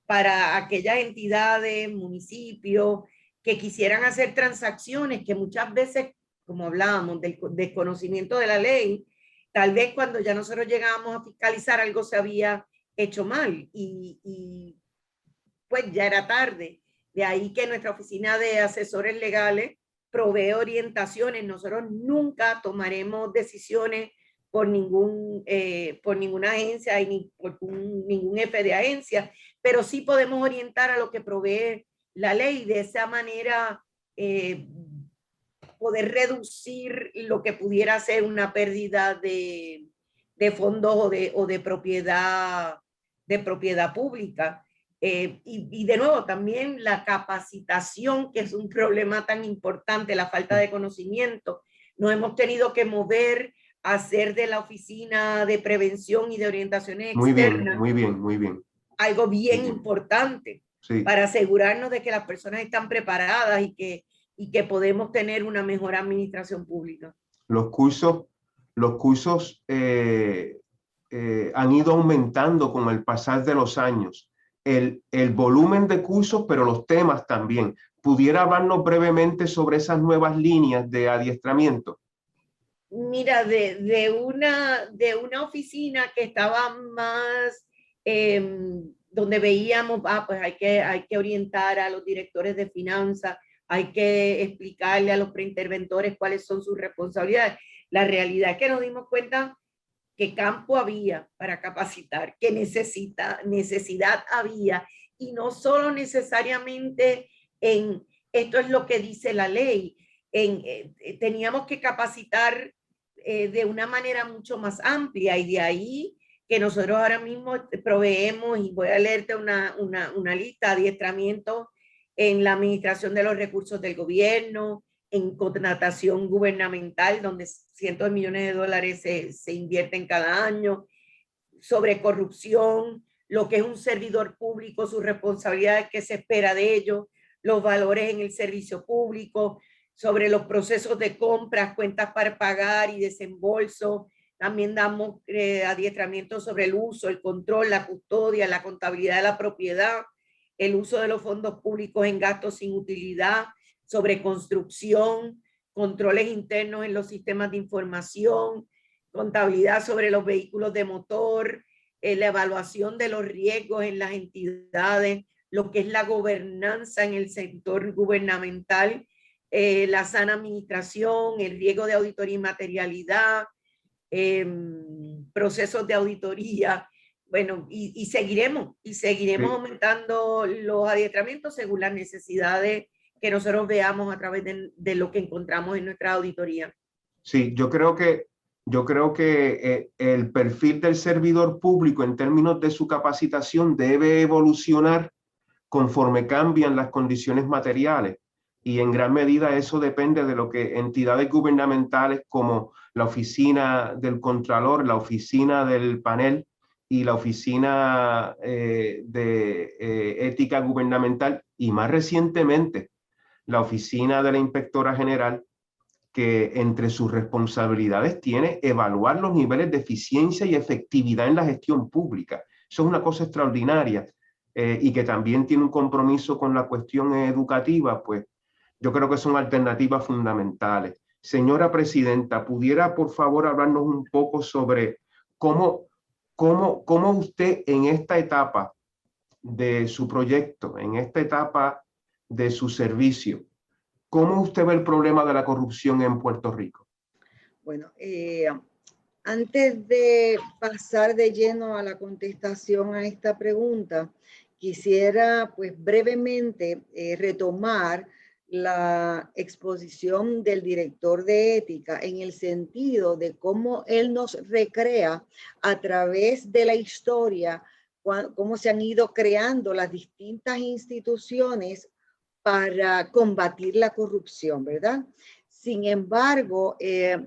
para aquellas entidades, municipios, que quisieran hacer transacciones que muchas veces, como hablábamos del desconocimiento de la ley, tal vez cuando ya nosotros llegábamos a fiscalizar algo se había hecho mal, y pues ya era tarde. De ahí que nuestra oficina de asesores legales provee orientaciones. Nosotros nunca tomaremos decisiones por ninguna agencia ni por ningún jefe de agencia, pero sí podemos orientar a lo que provee la ley. De esa manera poder reducir lo que pudiera ser una pérdida de fondos o de propiedad pública. Y de nuevo, también la capacitación, que es un problema tan importante, la falta de conocimiento. Nos hemos tenido que mover a hacer de la Oficina de Prevención y de Orientaciones Externas muy bien. algo bien importante, sí, para asegurarnos de que las personas están preparadas y que podemos tener una mejor administración pública. Los cursos han ido aumentando con el pasar de los años. El volumen de cursos, pero los temas también. ¿Pudiera hablarnos brevemente sobre esas nuevas líneas de adiestramiento? Mira, de una oficina que estaba más, donde veíamos, pues hay que orientar a los directores de finanzas, hay que explicarle a los preinterventores cuáles son sus responsabilidades. La realidad es que nos dimos cuenta que campo había para capacitar, que necesidad había, y no solo necesariamente en esto es lo que dice la ley, teníamos que capacitar de una manera mucho más amplia, y de ahí que nosotros ahora mismo proveemos, y voy a leerte una lista de adiestramientos en la administración de los recursos del gobierno, en contratación gubernamental, donde cientos de millones de dólares se invierten cada año, sobre corrupción, lo que es un servidor público, sus responsabilidades, qué se espera de ellos, los valores en el servicio público, sobre los procesos de compras, cuentas para pagar y desembolso. También damos adiestramiento sobre el uso, el control, la custodia, la contabilidad de la propiedad, el uso de los fondos públicos en gastos sin utilidad, sobre construcción, controles internos en los sistemas de información, contabilidad sobre los vehículos de motor, la evaluación de los riesgos en las entidades, lo que es la gobernanza en el sector gubernamental, la sana administración, el riesgo de auditoría y materialidad, procesos de auditoría. Bueno, y seguiremos sí, aumentando los adiestramientos según las necesidades que nosotros veamos a través de lo que encontramos en nuestra auditoría. Sí, yo creo que el perfil del servidor público en términos de su capacitación debe evolucionar conforme cambian las condiciones materiales, y en gran medida eso depende de lo que entidades gubernamentales como la Oficina del Contralor, la Oficina del Panel y la Oficina de Ética Gubernamental, y más recientemente la Oficina de la Inspectora General, que entre sus responsabilidades tiene evaluar los niveles de eficiencia y efectividad en la gestión pública. Eso es una cosa extraordinaria, y que también tiene un compromiso con la cuestión educativa. Pues yo creo que son alternativas fundamentales. Señora Presidenta, ¿pudiera por favor hablarnos un poco sobre cómo usted en esta etapa de su proyecto, en esta etapa de su servicio, cómo usted ve el problema de la corrupción en Puerto Rico? Bueno, antes de pasar de lleno a la contestación a esta pregunta, quisiera pues brevemente retomar la exposición del director de ética en el sentido de cómo él nos recrea a través de la historia, cómo se han ido creando las distintas instituciones para combatir la corrupción, ¿verdad? Sin embargo,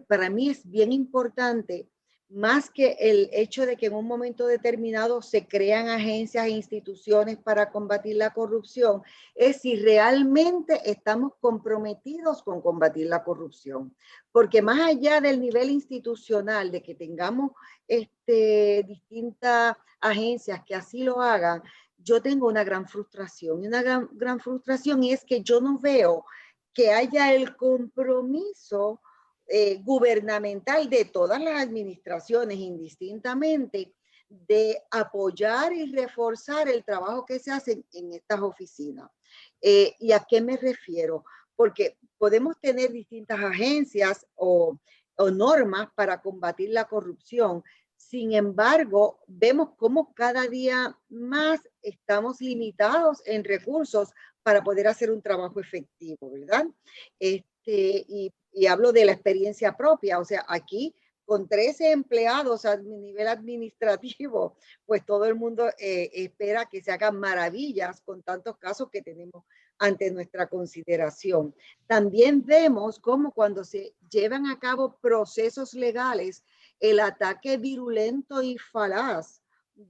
para mí es bien importante, más que el hecho de que en un momento determinado se crean agencias e instituciones para combatir la corrupción, es si realmente estamos comprometidos con combatir la corrupción. Porque más allá del nivel institucional, de que tengamos distintas agencias que así lo hagan, yo tengo una gran frustración. Y una gran frustración es que yo no veo que haya el compromiso gubernamental de todas las administraciones indistintamente de apoyar y reforzar el trabajo que se hace en estas oficinas. ¿Y a qué me refiero? Porque podemos tener distintas agencias o normas para combatir la corrupción. Sin embargo, vemos cómo cada día más estamos limitados en recursos para poder hacer un trabajo efectivo, ¿verdad? Y hablo de la experiencia propia, o sea, aquí con 13 empleados a nivel administrativo, pues todo el mundo espera que se hagan maravillas con tantos casos que tenemos ante nuestra consideración. También vemos cómo cuando se llevan a cabo procesos legales, el ataque virulento y falaz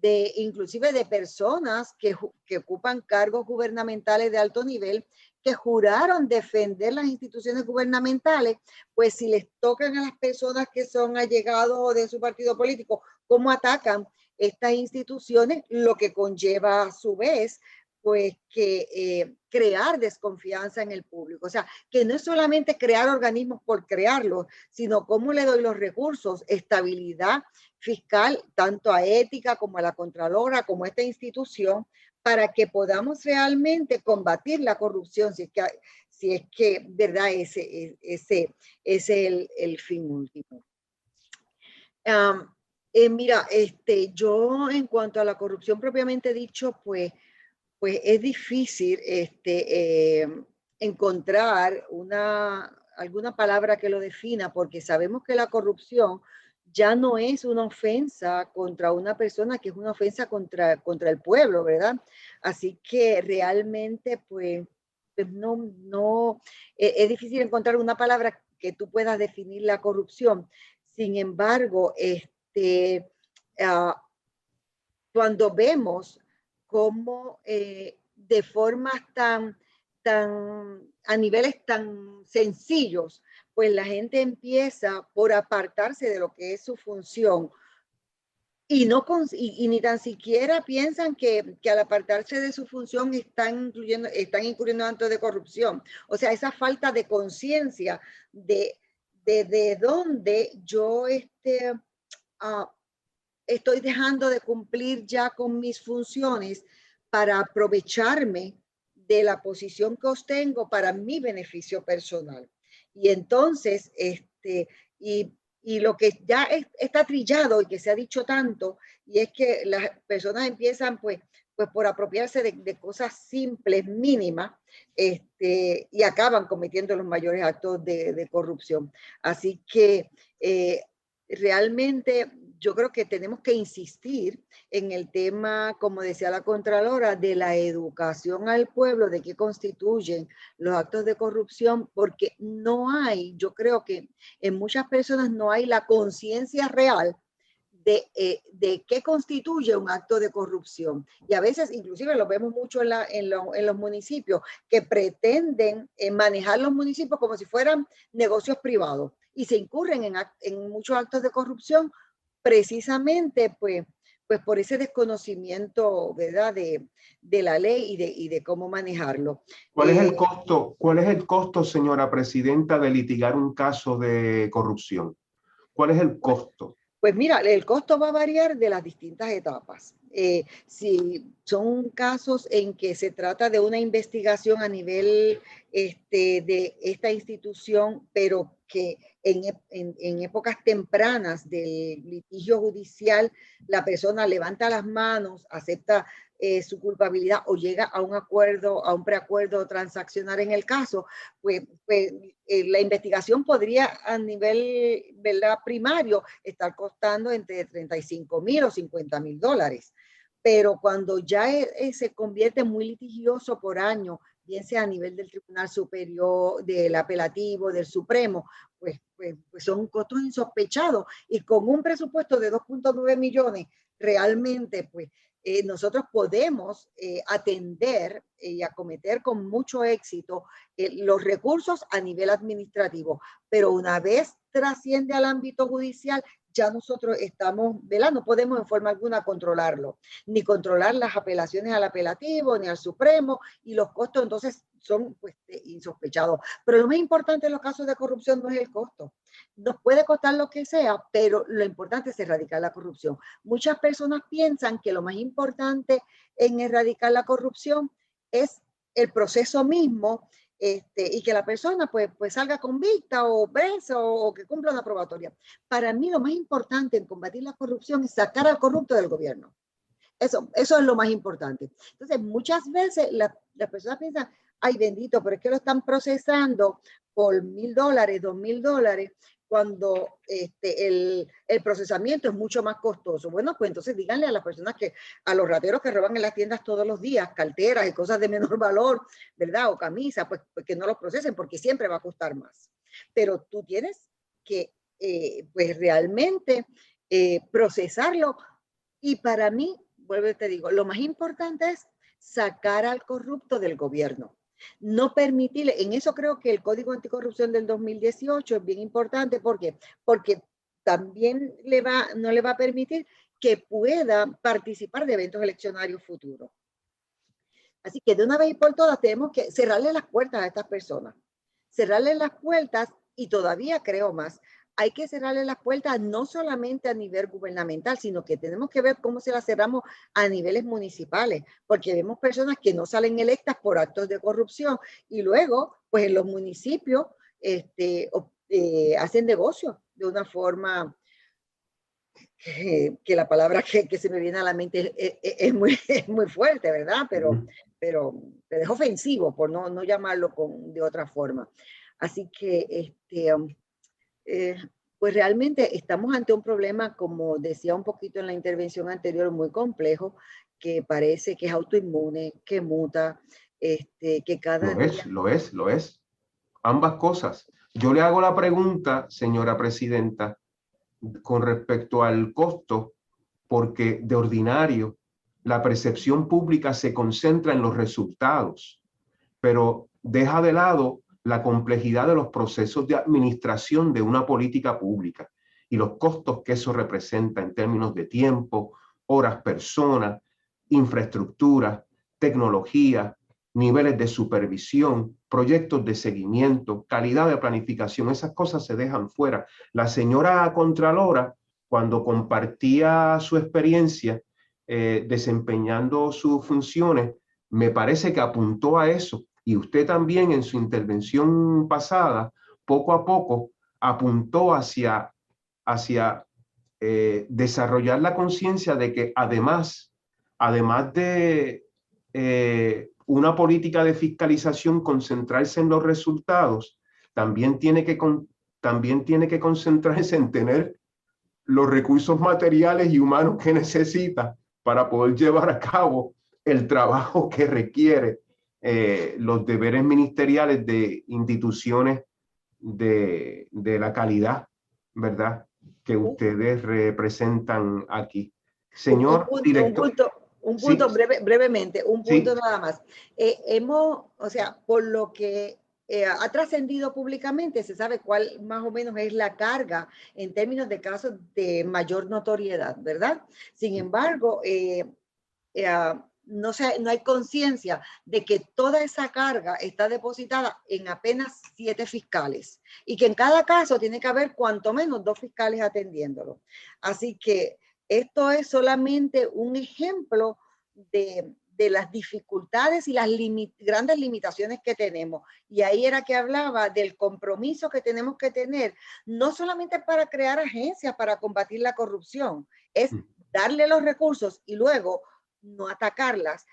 inclusive de personas que ocupan cargos gubernamentales de alto nivel, que juraron defender las instituciones gubernamentales, pues si les tocan a las personas que son allegados de su partido político, cómo atacan estas instituciones, lo que conlleva a su vez pues que crear desconfianza en el público. O sea, que no es solamente crear organismos por crearlos, sino cómo le doy los recursos, estabilidad fiscal, tanto a ética como a la Contralora, como a esta institución, para que podamos realmente combatir la corrupción, si es que verdad, ese es el fin último. Mira, yo en cuanto a la corrupción propiamente dicho, pues es difícil encontrar alguna palabra que lo defina, porque sabemos que la corrupción ya no es una ofensa contra una persona, que es una ofensa contra el pueblo, ¿verdad? Así que realmente, pues no, es difícil encontrar una palabra que tú puedas definir la corrupción. Sin embargo, cuando vemos cómo de formas a niveles tan sencillos, pues la gente empieza por apartarse de lo que es su función y ni tan siquiera piensan que al apartarse de su función están incurriendo en actos de corrupción. O sea, esa falta de conciencia de dónde yo estoy dejando de cumplir ya con mis funciones para aprovecharme de la posición que obtengo para mi beneficio personal. Y entonces, y lo que ya está trillado y que se ha dicho tanto, y es que las personas empiezan pues por apropiarse de cosas simples, mínimas, y acaban cometiendo los mayores actos de corrupción. Así que realmente yo creo que tenemos que insistir en el tema, como decía la Contralora, de la educación al pueblo, de qué constituyen los actos de corrupción, porque yo creo que en muchas personas no hay la conciencia real de qué constituye un acto de corrupción. Y a veces, inclusive lo vemos mucho en los municipios, que pretenden manejar los municipios como si fueran negocios privados y se incurren en muchos actos de corrupción precisamente pues por ese desconocimiento, ¿verdad?, de la ley y de cómo manejarlo. ¿Cuál es el costo, señora presidenta, de litigar un caso de corrupción? ¿Cuál es el costo? Pues mira, el costo va a variar de las distintas etapas. Si son casos en que se trata de una investigación a nivel de esta institución, pero que en épocas tempranas del litigio judicial la persona levanta las manos, acepta su culpabilidad o llega a un acuerdo, a un preacuerdo transaccional en el caso, pues la investigación podría a nivel, ¿verdad?, primario estar costando entre 35,000 o 50,000 dólares. Pero cuando ya se convierte muy litigioso por año, bien sea a nivel del Tribunal Superior, del Apelativo, del Supremo, pues son costos insospechados. Y con un presupuesto de 2.9 millones, realmente, pues, nosotros podemos atender y acometer con mucho éxito los recursos a nivel administrativo. Pero una vez trasciende al ámbito judicial, ya nosotros estamos, ¿verdad?, no podemos en forma alguna controlarlo, ni controlar las apelaciones al apelativo, ni al Supremo, y los costos entonces son pues insospechados. Pero lo más importante en los casos de corrupción no es el costo. Nos puede costar lo que sea, pero lo importante es erradicar la corrupción. Muchas personas piensan que lo más importante en erradicar la corrupción es el proceso mismo, y que la persona pues salga convicta o presa o que cumpla una probatoria. Para mí lo más importante en combatir la corrupción es sacar al corrupto del gobierno. Eso es lo más importante. Entonces, muchas veces las personas piensan, ay bendito, pero es que lo están procesando por $1,000, $2,000, cuando el procesamiento es mucho más costoso. Bueno, pues entonces díganle a las personas a los rateros que roban en las tiendas todos los días, carteras y cosas de menor valor, ¿verdad? O camisas, pues que no los procesen porque siempre va a costar más. Pero tú tienes que, pues realmente procesarlo. Y para mí, vuelvo y te digo, lo más importante es sacar al corrupto del gobierno. No permitirle, en eso creo que el Código Anticorrupción del 2018 es bien importante. ¿Por qué? Porque también no le va a permitir que pueda participar de eventos eleccionarios futuros. Así que de una vez y por todas tenemos que cerrarle las puertas a estas personas. Cerrarle las puertas, y todavía creo más, hay que cerrarle las puertas no solamente a nivel gubernamental, sino que tenemos que ver cómo se las cerramos a niveles municipales, porque vemos personas que no salen electas por actos de corrupción y luego, pues en los municipios hacen negocios de una forma que la palabra que se me viene a la mente es muy fuerte, ¿verdad? Pero es ofensivo, por no llamarlo de otra forma. Así que pues realmente estamos ante un problema, como decía un poquito en la intervención anterior, muy complejo, que parece que es autoinmune, que muta, que cada día... Lo es. Ambas cosas. Yo le hago la pregunta, señora presidenta, con respecto al costo, porque de ordinario la percepción pública se concentra en los resultados, pero deja de lado la complejidad de los procesos de administración de una política pública y los costos que eso representa en términos de tiempo, horas, personas, infraestructura, tecnología, niveles de supervisión, proyectos de seguimiento, calidad de planificación. Esas cosas se dejan fuera. La señora Contralora, cuando compartía su experiencia desempeñando sus funciones, me parece que apuntó a eso. Y usted también en su intervención pasada, poco a poco, apuntó hacia desarrollar la conciencia de que además de una política de fiscalización concentrarse en los resultados, también tiene que concentrarse en tener los recursos materiales y humanos que necesita para poder llevar a cabo el trabajo que requiere los deberes ministeriales de instituciones de la calidad, ¿verdad?, que ustedes representan aquí. Señor director. Un punto Sí, brevemente, un punto sí. nada más. O sea, por lo que ha trascendido públicamente, se sabe cuál más o menos es la carga en términos de casos de mayor notoriedad, ¿verdad? Sin embargo, no hay conciencia de que toda esa carga está depositada en apenas 7 fiscales y que en cada caso tiene que haber cuanto menos 2 fiscales atendiéndolo. Así que esto es solamente un ejemplo de las dificultades y las grandes limitaciones que tenemos. Y ahí era que hablaba del compromiso que tenemos que tener, no solamente para crear agencias para combatir la corrupción, es darle los recursos y luego no atacarlas,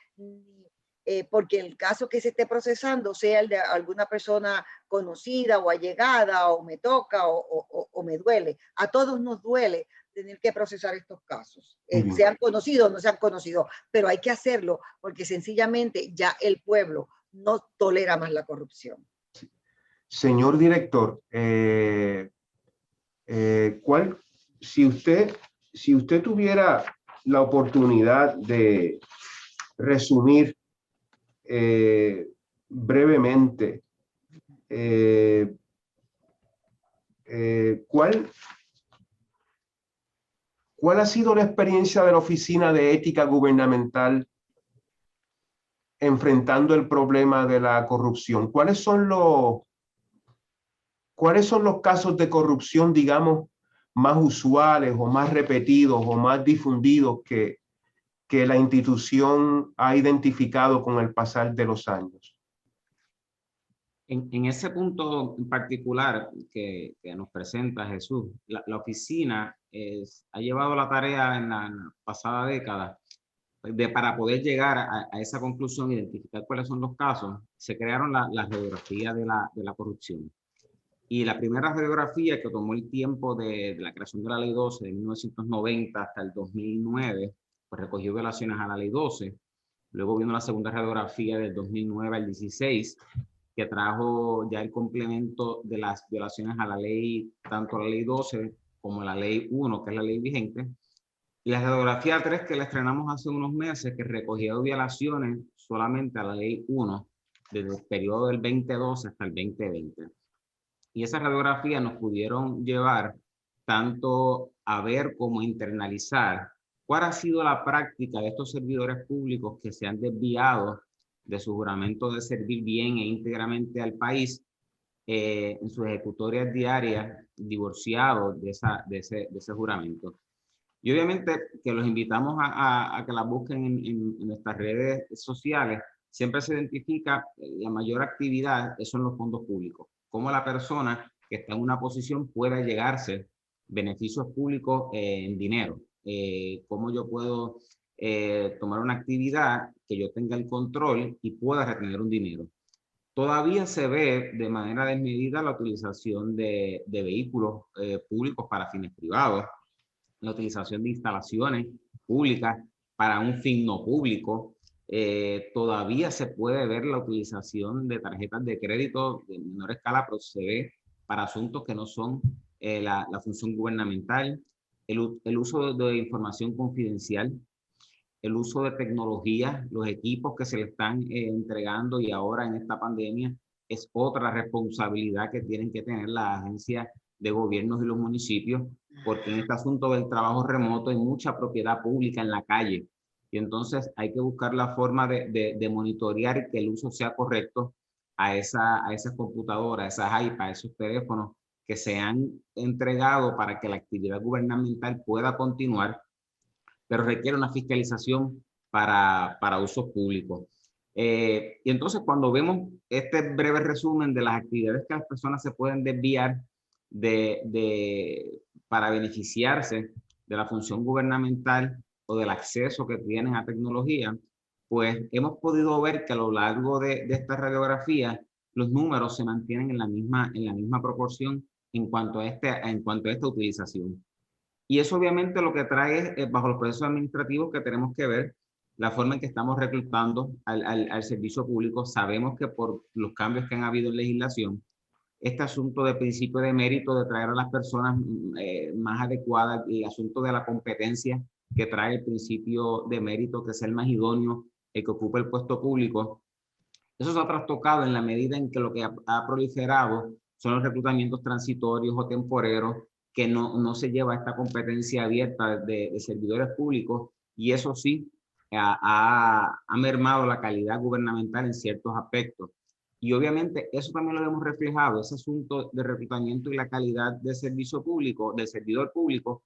porque el caso que se esté procesando sea el de alguna persona conocida o allegada, o me toca o me duele. A todos nos duele tener que procesar estos casos, sean conocidos o no sean conocidos, pero hay que hacerlo porque sencillamente ya el pueblo no tolera más la corrupción. Señor director, si usted tuviera la oportunidad de resumir brevemente ¿cuál ha sido la experiencia de la Oficina de Ética Gubernamental enfrentando el problema de la corrupción? ¿Cuáles son los casos de corrupción, digamos, más usuales o más repetidos o más difundidos que la institución ha identificado con el pasar de los años? En ese punto en particular que nos presenta Jesús, la oficina ha llevado la tarea en la pasada década para poder llegar a esa conclusión, identificar cuáles son los casos. Se crearon las radiografías de la corrupción. Y la primera radiografía que tomó el tiempo de la creación de la Ley 12 de 1990 hasta el 2009, pues recogió violaciones a la Ley 12. Luego vino la segunda radiografía del 2009 al 16, que trajo ya el complemento de las violaciones a la ley, tanto la Ley 12 como la Ley 1, que es la ley vigente. Y la radiografía 3 que la estrenamos hace unos meses, que recogía violaciones solamente a la Ley 1, desde el periodo del 2012 hasta el 2020. Y esas radiografías nos pudieron llevar tanto a ver como a internalizar cuál ha sido la práctica de estos servidores públicos que se han desviado de su juramento de servir bien e íntegramente al país en sus ejecutorias diarias, divorciados de ese juramento. Y obviamente que los invitamos a que la busquen en nuestras redes sociales. Siempre se identifica la mayor actividad, son los fondos públicos. Cómo la persona que está en una posición puede llegarse beneficios públicos en dinero. Cómo yo puedo tomar una actividad que yo tenga el control y pueda retener un dinero. Todavía se ve de manera desmedida la utilización de vehículos públicos para fines privados, la utilización de instalaciones públicas para un fin no público. Todavía se puede ver la utilización de tarjetas de crédito de menor escala, pero se ve para asuntos que no son la función gubernamental, el uso de información confidencial, el uso de tecnología, los equipos que se le están entregando, y ahora en esta pandemia es otra responsabilidad que tienen que tener las agencias de gobiernos y los municipios, porque en este asunto del trabajo remoto hay mucha propiedad pública en la calle, y entonces hay que buscar la forma de monitorear que el uso sea correcto a esas computadoras, a esas iPads, a esos teléfonos que se han entregado para que la actividad gubernamental pueda continuar, pero requiere una fiscalización para usos públicos. Y entonces cuando vemos este breve resumen de las actividades que las personas se pueden desviar para beneficiarse de la función gubernamental o del acceso que tienen a tecnología, pues hemos podido ver que a lo largo de esta radiografía los números se mantienen en la misma proporción en cuanto a esta utilización. Y eso obviamente lo que trae es, bajo los procesos administrativos, que tenemos que ver la forma en que estamos reclutando al servicio público. Sabemos que por los cambios que han habido en legislación, este asunto de principio de mérito, de traer a las personas más adecuadas, y el asunto de la competencia que trae el principio de mérito, que es el más idóneo, el que ocupa el puesto público, eso se ha trastocado en la medida en que lo que ha proliferado son los reclutamientos transitorios o temporeros, que no se lleva esta competencia abierta de servidores públicos, y eso sí ha mermado la calidad gubernamental en ciertos aspectos. Y obviamente eso también lo hemos reflejado, ese asunto de reclutamiento y la calidad del servicio público, del servidor público,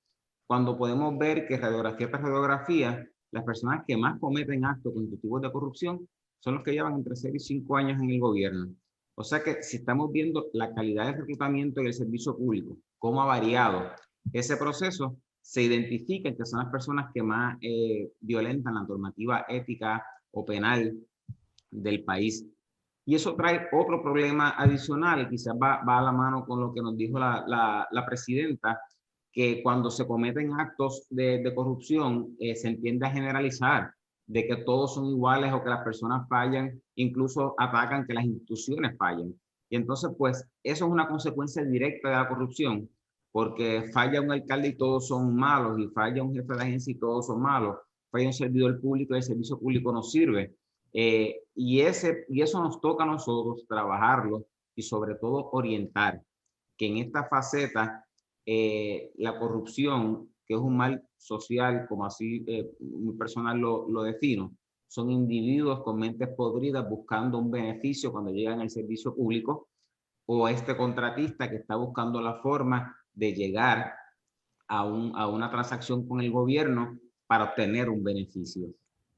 cuando podemos ver que radiografía tras radiografía, las personas que más cometen actos constitutivos de corrupción son los que llevan entre 0 y 5 años en el gobierno. O sea que si estamos viendo la calidad del reclutamiento y el servicio público, cómo ha variado ese proceso, se identifica que son las personas que más violentan la normativa ética o penal del país. Y eso trae otro problema adicional, y quizás va a la mano con lo que nos dijo la presidenta, que cuando se cometen actos de corrupción se entiende a generalizar de que todos son iguales o que las personas fallan, incluso atacan que las instituciones fallan. Y entonces, pues, eso es una consecuencia directa de la corrupción, porque falla un alcalde y todos son malos, y falla un jefe de agencia y todos son malos, falla un servidor público y el servicio público no sirve. Y eso nos toca a nosotros trabajarlo y sobre todo orientar que en esta faceta la corrupción, que es un mal social, como así mi personal lo defino, son individuos con mentes podridas buscando un beneficio cuando llegan al servicio público, o este contratista que está buscando la forma de llegar a una transacción con el gobierno para obtener un beneficio.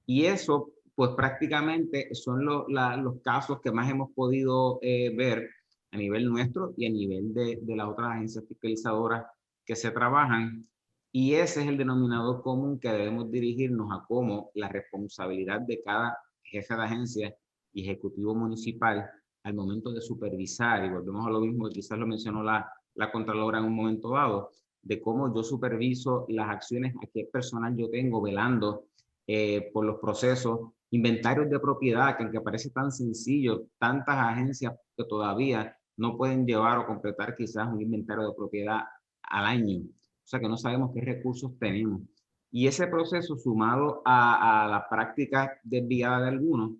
Y eso, pues prácticamente son los casos que más hemos podido ver a nivel nuestro y a nivel de las otras agencias fiscalizadoras que se trabajan. Y ese es el denominador común que debemos dirigirnos a cómo la responsabilidad de cada jefe de agencia y ejecutivo municipal al momento de supervisar, y volvemos a lo mismo que quizás lo mencionó la Contralora en un momento dado, de cómo yo superviso las acciones, a qué personal yo tengo velando por los procesos, inventarios de propiedad, que aunque parece tan sencillo, tantas agencias que todavía no pueden llevar o completar quizás un inventario de propiedad al año. O sea que no sabemos qué recursos tenemos. Y ese proceso, sumado a la práctica desviada de algunos,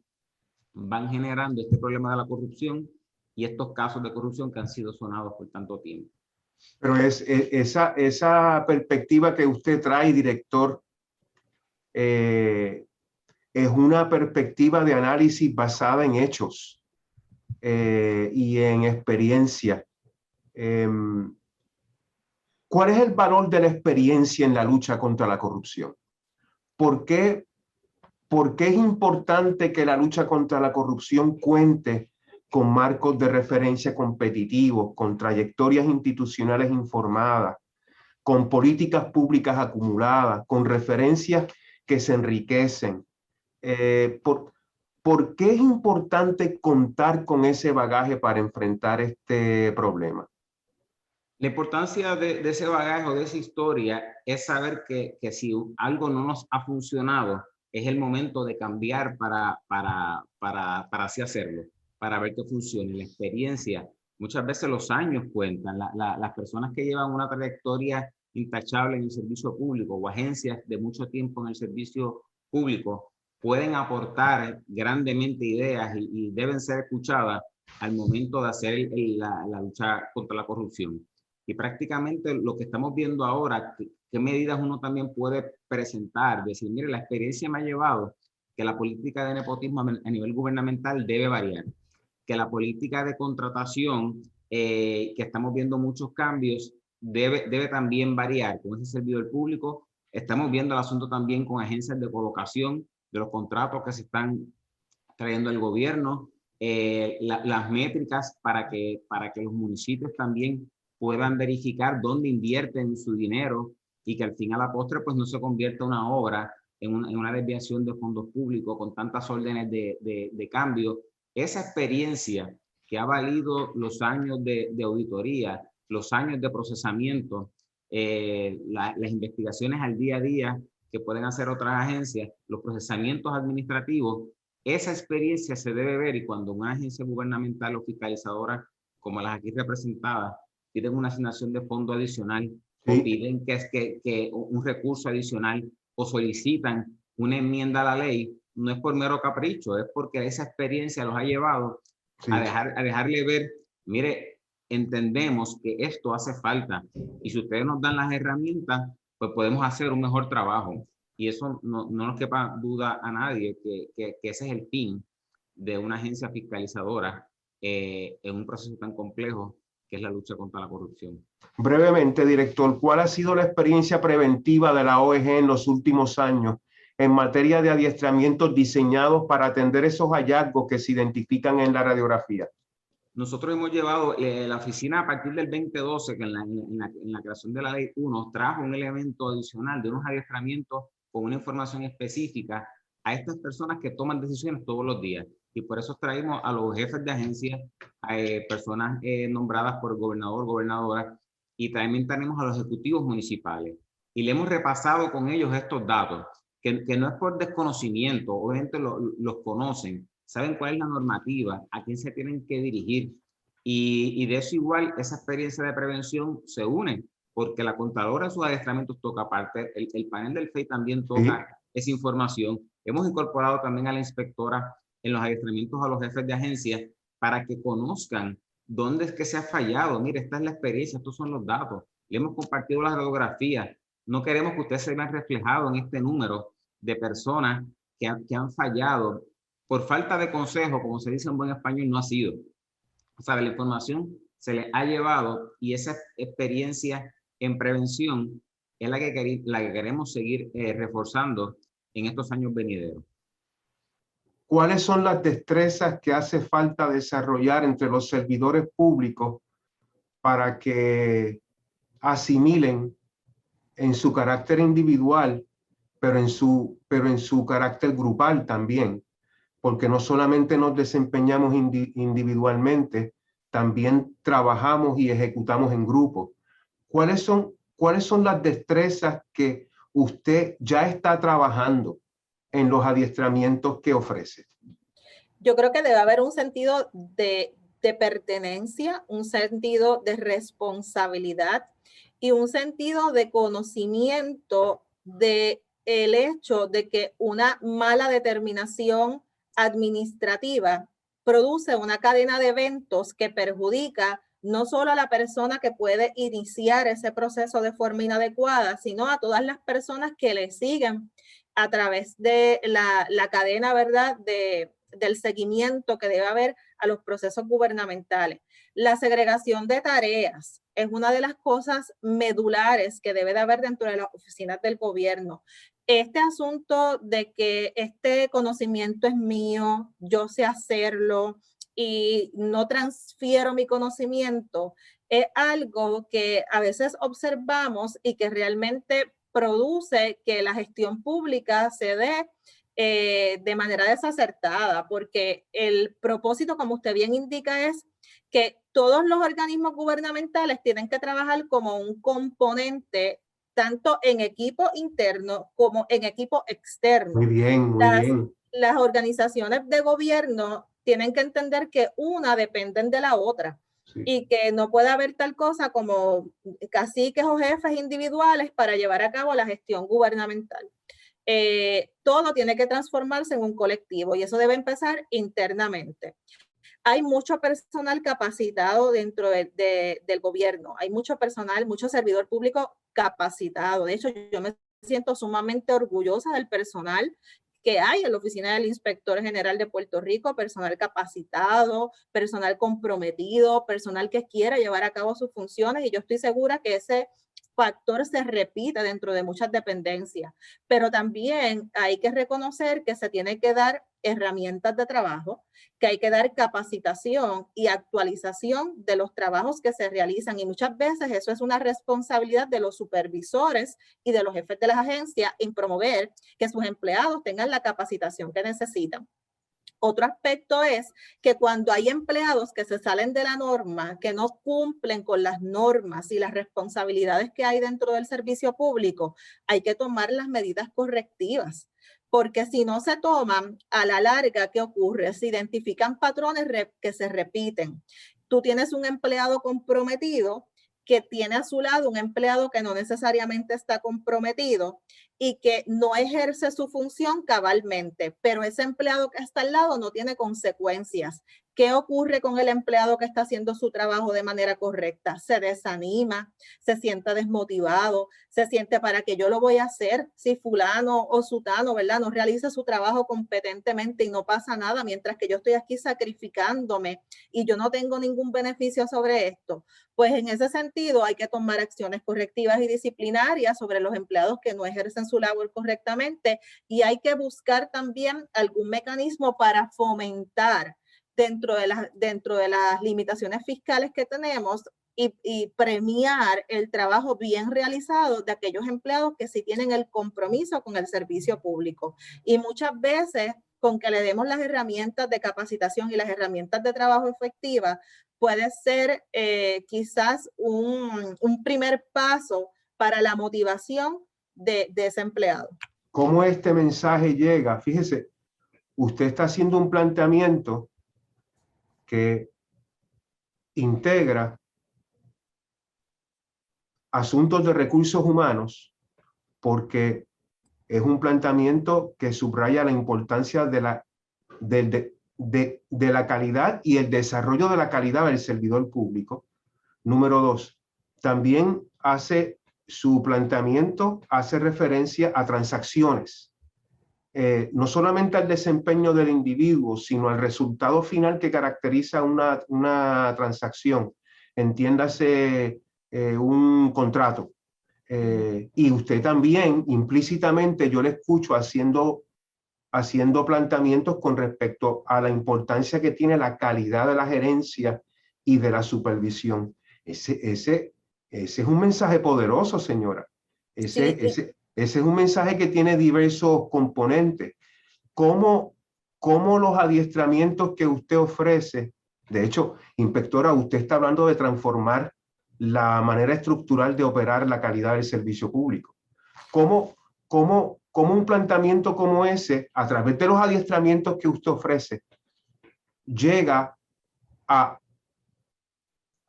van generando este problema de la corrupción y estos casos de corrupción que han sido sonados por tanto tiempo. Pero esa perspectiva que usted trae, director, es una perspectiva de análisis basada en hechos y en experiencia. ¿Cuál es el valor de la experiencia en la lucha contra la corrupción? ¿Por qué es importante que la lucha contra la corrupción cuente con marcos de referencia competitivos, con trayectorias institucionales informadas, con políticas públicas acumuladas, con referencias que se enriquecen? ¿Por qué es importante contar con ese bagaje para enfrentar este problema? La importancia de ese bagaje o de esa historia es saber que si algo no nos ha funcionado, es el momento de cambiar para así hacerlo, para ver que funcione. La experiencia, muchas veces los años cuentan. Las personas que llevan una trayectoria intachable en el servicio público o agencias de mucho tiempo en el servicio público pueden aportar grandemente ideas y deben ser escuchadas al momento de hacer la lucha contra la corrupción. Y prácticamente lo que estamos viendo ahora, qué medidas uno también puede presentar, decir, mire, la experiencia me ha llevado que la política de nepotismo a nivel gubernamental debe variar, que la política de contratación, que estamos viendo muchos cambios, debe también variar con ese servidor público. Estamos viendo el asunto también con agencias de colocación de los contratos que se están trayendo el gobierno, las métricas para que los municipios también puedan verificar dónde invierten su dinero y que al fin a la postre pues no se convierta una obra en una desviación de fondos públicos con tantas órdenes de cambio. Esa experiencia que ha valido los años de auditoría, los años de procesamiento, las investigaciones al día a día que pueden hacer otras agencias, los procesamientos administrativos, esa experiencia se debe ver, y cuando una agencia gubernamental o fiscalizadora como las aquí representadas piden una asignación de fondo adicional, sí, o piden que un recurso adicional o solicitan una enmienda a la ley, no es por mero capricho, es porque esa experiencia los ha llevado, sí, a dejarle ver, mire, entendemos que esto hace falta y si ustedes nos dan las herramientas, pues podemos hacer un mejor trabajo. Y eso no nos quepa duda a nadie que ese es el fin de una agencia fiscalizadora en un proceso tan complejo que es la lucha contra la corrupción. Brevemente, director, ¿cuál ha sido la experiencia preventiva de la OEG en los últimos años en materia de adiestramientos diseñados para atender esos hallazgos que se identifican en la radiografía? Nosotros hemos llevado, la oficina a partir del 2012, que en la creación de la Ley 1, trajo un elemento adicional de unos adiestramientos con una información específica a estas personas que toman decisiones todos los días. Y por eso traímos a los jefes de agencias, a personas nombradas por el gobernador, gobernadora, y también tenemos a los ejecutivos municipales. Y le hemos repasado con ellos estos datos, que no es por desconocimiento, obviamente los conocen, saben cuál es la normativa, a quién se tienen que dirigir. Y de eso igual, esa experiencia de prevención se une, porque la contadora en sus adiestramientos toca aparte, el panel del FEI también toca, sí, esa información. Hemos incorporado también a la inspectora en los adiestramientos a los jefes de agencia para que conozcan dónde es que se ha fallado. Mire, esta es la experiencia, estos son los datos. Le hemos compartido las radiografías. No queremos que ustedes se vean reflejados en este número de personas que han fallado. Por falta de consejo, como se dice en buen español, no ha sido. O sea, la información se les ha llevado y esa experiencia en prevención es la que queremos seguir reforzando en estos años venideros. ¿Cuáles son las destrezas que hace falta desarrollar entre los servidores públicos para que asimilen en su carácter individual, pero en su carácter grupal también, porque no solamente nos desempeñamos individualmente, también trabajamos y ejecutamos en grupo. ¿Cuáles son las destrezas que usted ya está trabajando en los adiestramientos que ofrece? Yo creo que debe haber un sentido de pertenencia, un sentido de responsabilidad y un sentido de conocimiento de el hecho de que una mala determinación administrativa produce una cadena de eventos que perjudica no solo a la persona que puede iniciar ese proceso de forma inadecuada, sino a todas las personas que le siguen a través de la cadena, ¿verdad?, del seguimiento que debe haber a los procesos gubernamentales. La segregación de tareas es una de las cosas medulares que debe de haber dentro de las oficinas del gobierno. Este asunto de que este conocimiento es mío, yo sé hacerlo y no transfiero mi conocimiento, es algo que a veces observamos y que realmente produce que la gestión pública se dé de manera desacertada, porque el propósito, como usted bien indica, es que todos los organismos gubernamentales tienen que trabajar como un componente tanto en equipo interno como en equipo externo. Muy bien, muy bien. Las organizaciones de gobierno tienen que entender que una dependen de la otra. Sí. Y que no puede haber tal cosa como caciques o jefes individuales para llevar a cabo la gestión gubernamental. Todo tiene que transformarse en un colectivo y eso debe empezar internamente. Hay mucho personal capacitado dentro del gobierno, hay mucho personal, mucho servidor público capacitado. De hecho, yo me siento sumamente orgullosa del personal que hay en la oficina del Inspector General de Puerto Rico, personal capacitado, personal comprometido, personal que quiera llevar a cabo sus funciones, y yo estoy segura que ese factor se repite dentro de muchas dependencias, pero también hay que reconocer que se tiene que dar herramientas de trabajo, que hay que dar capacitación y actualización de los trabajos que se realizan, y muchas veces eso es una responsabilidad de los supervisores y de los jefes de las agencias en promover que sus empleados tengan la capacitación que necesitan. Otro aspecto es que cuando hay empleados que se salen de la norma, que no cumplen con las normas y las responsabilidades que hay dentro del servicio público, hay que tomar las medidas correctivas. Porque si no se toman, a la larga, ¿qué ocurre? Se identifican patrones que se repiten. Tú tienes un empleado comprometido que tiene a su lado un empleado que no necesariamente está comprometido y que no ejerce su función cabalmente, pero ese empleado que está al lado no tiene consecuencias. ¿Qué ocurre con el empleado que está haciendo su trabajo de manera correcta? Se desanima, se siente desmotivado, se siente, ¿para qué yo lo voy a hacer si fulano o sutano, ¿verdad?, no realiza su trabajo competentemente y no pasa nada mientras que yo estoy aquí sacrificándome y yo no tengo ningún beneficio sobre esto? Pues en ese sentido hay que tomar acciones correctivas y disciplinarias sobre los empleados que no ejercen su labor correctamente, y hay que buscar también algún mecanismo para fomentar dentro de las limitaciones fiscales que tenemos y premiar el trabajo bien realizado de aquellos empleados que sí tienen el compromiso con el servicio público. Y muchas veces, con que le demos las herramientas de capacitación y las herramientas de trabajo efectivas, puede ser quizás un primer paso para la motivación de ese empleado. ¿Cómo este mensaje llega? Fíjese, usted está haciendo un planteamiento que integra asuntos de recursos humanos, porque es un planteamiento que subraya la importancia de la calidad y el desarrollo de la calidad del servidor público. Número 2, también su planteamiento hace referencia a transacciones. No solamente al desempeño del individuo, sino al resultado final que caracteriza una transacción. Entiéndase un contrato. Y usted también, implícitamente, yo le escucho haciendo planteamientos con respecto a la importancia que tiene la calidad de la gerencia y de la supervisión. Ese es un mensaje poderoso, señora. Ese es un mensaje que tiene diversos componentes. ¿Cómo cómo los adiestramientos que usted ofrece, de hecho, inspectora, usted está hablando de transformar la manera estructural de operar la calidad del servicio público. ¿Cómo un planteamiento como ese, a través de los adiestramientos que usted ofrece, llega a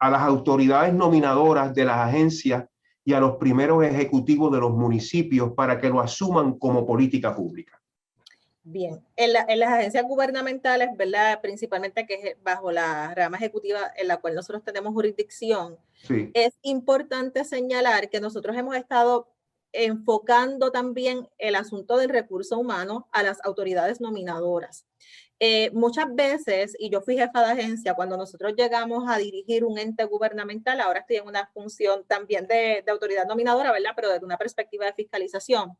las autoridades nominadoras de las agencias y a los primeros ejecutivos de los municipios para que lo asuman como política pública? Bien, en las agencias gubernamentales, ¿verdad? Principalmente que es bajo la rama ejecutiva en la cual nosotros tenemos jurisdicción, sí, es importante señalar que nosotros hemos estado enfocando también el asunto del recurso humano a las autoridades nominadoras. Muchas veces, y yo fui jefa de agencia, cuando nosotros llegamos a dirigir un ente gubernamental, ahora estoy en una función también de autoridad nominadora, ¿verdad? Pero desde una perspectiva de fiscalización.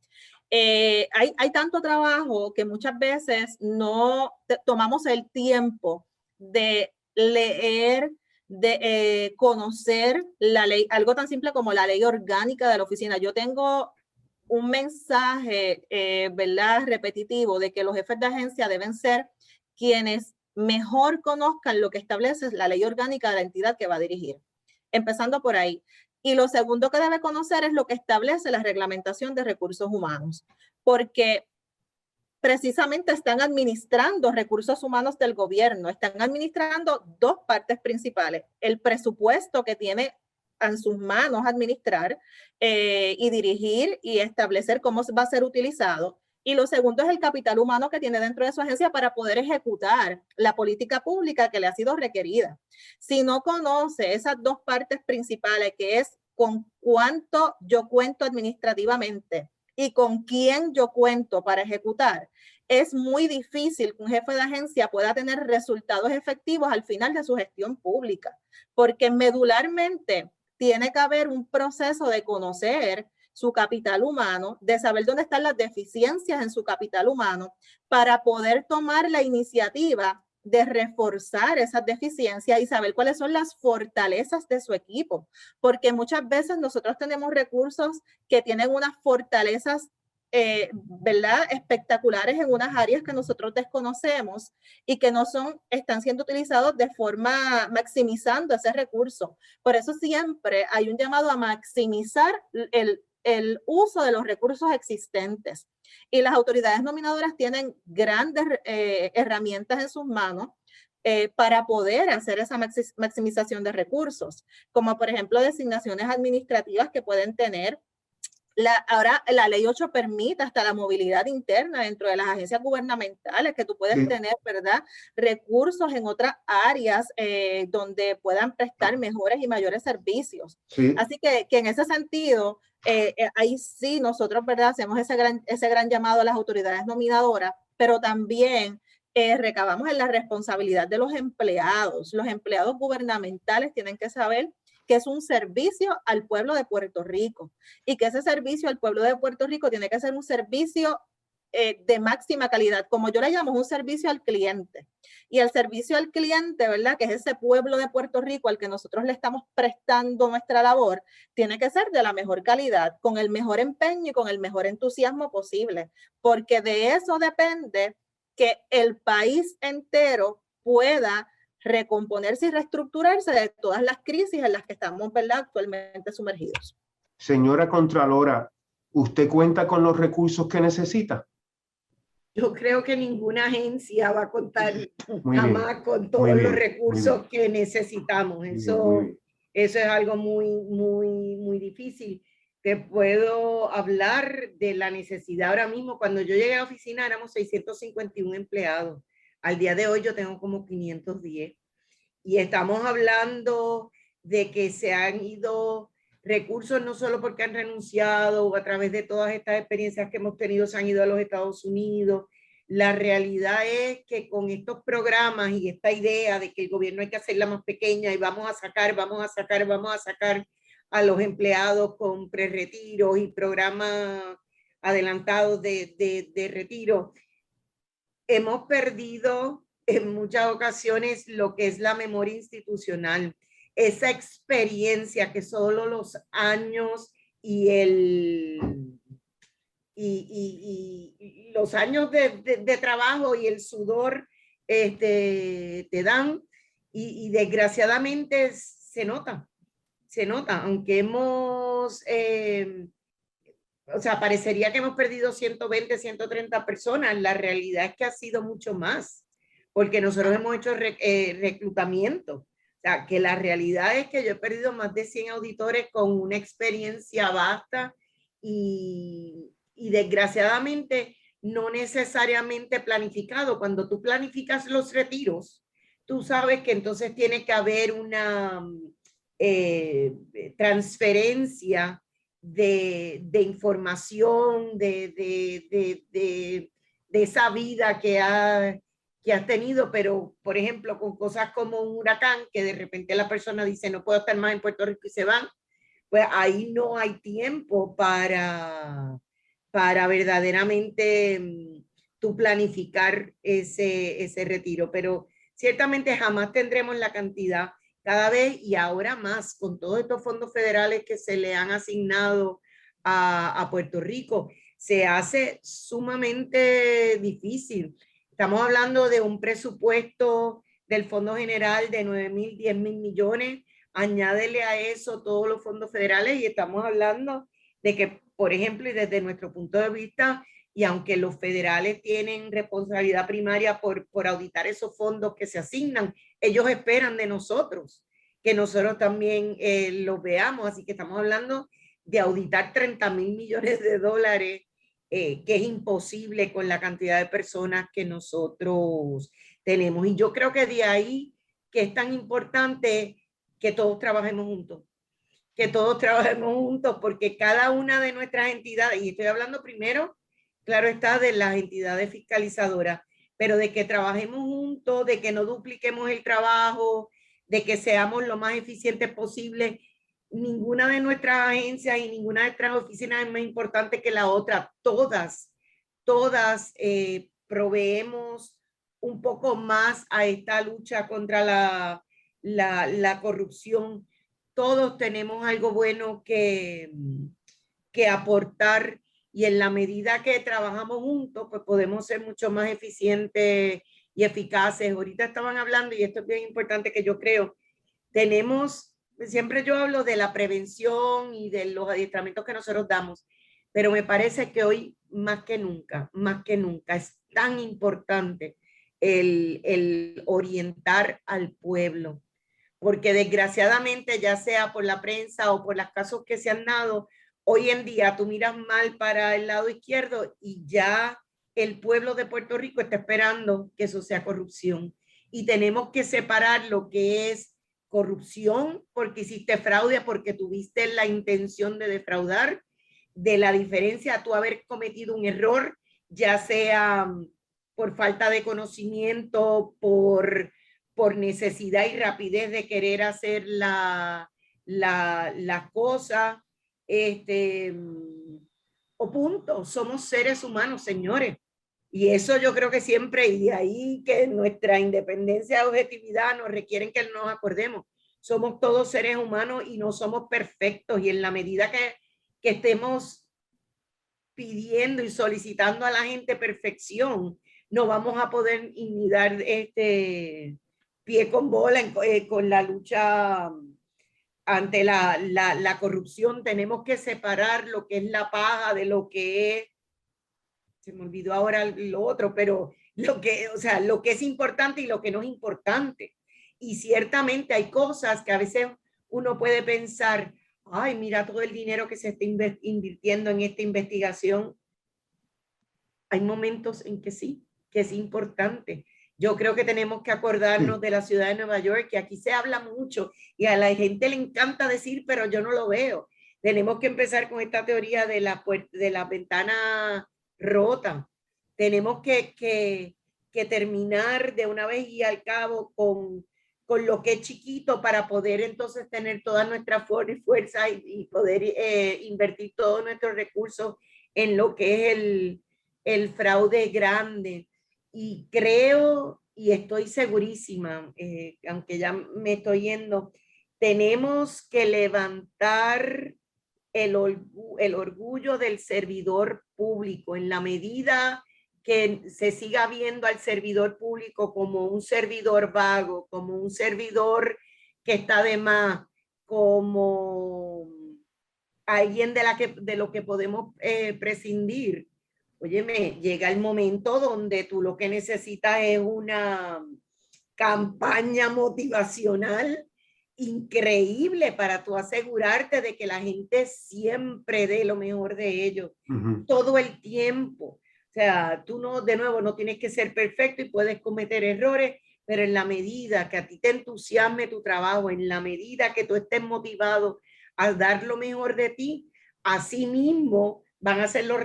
Hay tanto trabajo que muchas veces no tomamos el tiempo de leer, de conocer la ley, algo tan simple como la ley orgánica de la oficina. Yo tengo un mensaje, ¿verdad? Repetitivo de que los jefes de agencia deben ser quienes mejor conozcan lo que establece la ley orgánica de la entidad que va a dirigir. Empezando por ahí. Y lo segundo que debe conocer es lo que establece la reglamentación de recursos humanos, porque precisamente están administrando recursos humanos del gobierno, están administrando dos partes principales, el presupuesto que tiene en sus manos administrar y dirigir y establecer cómo va a ser utilizado. Y lo segundo es el capital humano que tiene dentro de su agencia para poder ejecutar la política pública que le ha sido requerida. Si no conoce esas dos partes principales, que es con cuánto yo cuento administrativamente y con quién yo cuento para ejecutar, es muy difícil que un jefe de agencia pueda tener resultados efectivos al final de su gestión pública, porque medularmente tiene que haber un proceso de conocer su capital humano, de saber dónde están las deficiencias en su capital humano, para poder tomar la iniciativa de reforzar esas deficiencias y saber cuáles son las fortalezas de su equipo, porque muchas veces nosotros tenemos recursos que tienen unas fortalezas ¿verdad? Espectaculares en unas áreas que nosotros desconocemos y que no están siendo utilizados de forma maximizando ese recurso. Por eso siempre hay un llamado a maximizar el uso de los recursos existentes. Y las autoridades nominadoras tienen grandes herramientas en sus manos para poder hacer esa maximización de recursos, como por ejemplo designaciones administrativas que pueden tener. Ahora la ley 8 permite hasta la movilidad interna dentro de las agencias gubernamentales, que tú puedes tener, ¿verdad?, recursos en otras áreas donde puedan prestar mejores y mayores servicios. Sí. Así que en ese sentido, ahí sí nosotros, ¿verdad?, hacemos ese gran llamado a las autoridades nominadoras, pero también recabamos en la responsabilidad de los empleados. Los empleados gubernamentales tienen que saber que es un servicio al pueblo de Puerto Rico y que ese servicio al pueblo de Puerto Rico tiene que ser un servicio de máxima calidad, como yo le llamo un servicio al cliente. Y el servicio al cliente, ¿verdad?, que es ese pueblo de Puerto Rico al que nosotros le estamos prestando nuestra labor, tiene que ser de la mejor calidad, con el mejor empeño y con el mejor entusiasmo posible, porque de eso depende que el país entero pueda recomponerse y reestructurarse de todas las crisis en las que estamos, ¿verdad?, actualmente sumergidos. Señora Contralora, ¿usted cuenta con los recursos que necesita? Yo creo que ninguna agencia va a contar jamás con todos los recursos que necesitamos. Eso es algo muy difícil. Te puedo hablar de la necesidad ahora mismo. Cuando yo llegué a la oficina éramos 651 empleados. Al día de hoy yo tengo como 510. Y estamos hablando de que se han ido recursos no solo porque han renunciado o a través de todas estas experiencias que hemos tenido se han ido a los Estados Unidos. La realidad es que con estos programas y esta idea de que el gobierno hay que hacerla más pequeña y vamos a sacar a los empleados con prerretiros y programas adelantados de retiro, hemos perdido en muchas ocasiones lo que es la memoria institucional, esa experiencia que solo los años y y los años de trabajo y el sudor te dan, y desgraciadamente se nota, aunque hemos, o sea, parecería que hemos perdido 120, 130 personas, la realidad es que ha sido mucho más, porque nosotros hemos hecho reclutamiento. O sea, que la realidad es que yo he perdido más de 100 auditores con una experiencia vasta y desgraciadamente no necesariamente planificado. Cuando tú planificas los retiros, tú sabes que entonces tiene que haber una transferencia de información, de esa vida que has tenido, pero por ejemplo con cosas como un huracán, que de repente la persona dice no puedo estar más en Puerto Rico y se van, pues ahí no hay tiempo para verdaderamente tú planificar ese retiro, pero ciertamente jamás tendremos la cantidad, cada vez y ahora más con todos estos fondos federales que se le han asignado a Puerto Rico, se hace sumamente difícil. Estamos hablando de un presupuesto del Fondo General de 9,000, 10,000 millones. Añádele a eso todos los fondos federales y estamos hablando de que, por ejemplo, y desde nuestro punto de vista, y aunque los federales tienen responsabilidad primaria por auditar esos fondos que se asignan, ellos esperan de nosotros que nosotros también los veamos. Así que estamos hablando de auditar 30,000 millones de dólares, que es imposible con la cantidad de personas que nosotros tenemos. Y yo creo que de ahí que es tan importante que todos trabajemos juntos, porque cada una de nuestras entidades, y estoy hablando primero, claro está, de las entidades fiscalizadoras, pero de que trabajemos juntos, de que no dupliquemos el trabajo, de que seamos lo más eficientes posible. Ninguna de nuestras agencias y ninguna de nuestras oficinas es más importante que la otra. Todas proveemos un poco más a esta lucha contra la corrupción. Todos tenemos algo bueno que aportar, y en la medida que trabajamos juntos, pues podemos ser mucho más eficientes y eficaces. Ahorita estaban hablando, y esto es bien importante que yo creo, siempre yo hablo de la prevención y de los adiestramientos que nosotros damos, pero me parece que hoy más que nunca, es tan importante el orientar al pueblo, porque desgraciadamente, ya sea por la prensa o por los casos que se han dado, hoy en día tú miras mal para el lado izquierdo y ya el pueblo de Puerto Rico está esperando que eso sea corrupción. Y tenemos que separar lo que es corrupción porque hiciste fraude, porque tuviste la intención de defraudar, de la diferencia a tú haber cometido un error, ya sea por falta de conocimiento, por necesidad y rapidez de querer hacer la cosa, o punto. Somos seres humanos, señores. Y eso yo creo que siempre, y de ahí que nuestra independencia y objetividad nos requieren que nos acordemos. Somos todos seres humanos y no somos perfectos. Y en la medida que estemos pidiendo y solicitando a la gente perfección, no vamos a poder ni dar pie con bola con la lucha ante la corrupción. Tenemos que separar lo que es la paja de lo que es, se me olvidó ahora lo otro, pero lo que es importante y lo que no es importante. Y ciertamente hay cosas que a veces uno puede pensar, ay, mira todo el dinero que se está invirtiendo en esta investigación. Hay momentos en que sí, que es importante. Yo creo que tenemos que acordarnos de la ciudad de Nueva York, que aquí se habla mucho y a la gente le encanta decir, pero yo no lo veo. Tenemos que empezar con esta teoría de la ventana rota. Tenemos que terminar de una vez y al cabo con lo que es chiquito para poder entonces tener toda nuestra fuerza y poder invertir todos nuestros recursos en lo que es el fraude grande. Y creo, y estoy segurísima, aunque ya me estoy yendo, tenemos que levantar el orgullo del servidor público, en la medida que se siga viendo al servidor público como un servidor vago, como un servidor que está de más, como alguien de lo que podemos prescindir. Óyeme, llega el momento donde tú lo que necesitas es una campaña motivacional increíble para tú asegurarte de que la gente siempre dé lo mejor de ellos, todo el tiempo. O sea, tú no, de nuevo, no tienes que ser perfecto y puedes cometer errores, pero en la medida que a ti te entusiasme tu trabajo, en la medida que tú estés motivado a dar lo mejor de ti, así mismo va a ser los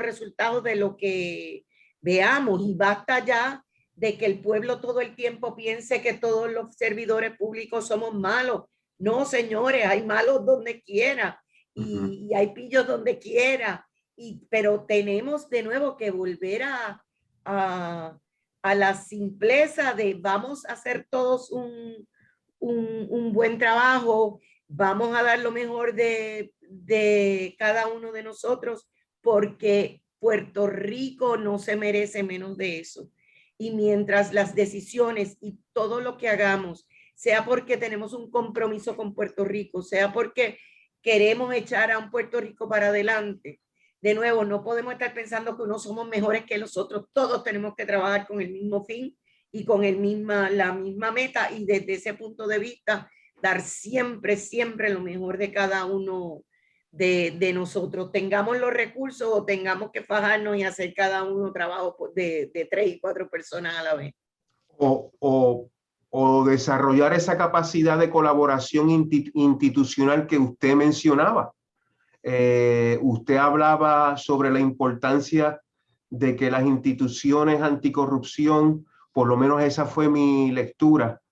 resultados de lo que veamos, y basta ya de que el pueblo todo el tiempo piense que todos los servidores públicos somos malos. No, señores, hay malos donde quiera y hay pillos donde quiera. Pero tenemos de nuevo que volver a la simpleza de vamos a hacer todos un buen trabajo, vamos a dar lo mejor de cada uno de nosotros, porque Puerto Rico no se merece menos de eso. Y mientras las decisiones y todo lo que hagamos, sea porque tenemos un compromiso con Puerto Rico, sea porque queremos echar a un Puerto Rico para adelante, de nuevo, no podemos estar pensando que unos somos mejores que los otros. Todos tenemos que trabajar con el mismo fin y con la misma meta, y desde ese punto de vista, dar siempre, siempre lo mejor de cada uno de nosotros, tengamos los recursos o tengamos que fajarnos y hacer cada uno trabajo de 3 y 4 personas a la vez. O desarrollar esa capacidad de colaboración institucional que usted mencionaba. Usted hablaba sobre la importancia de que las instituciones anticorrupción, por lo menos esa fue mi lectura,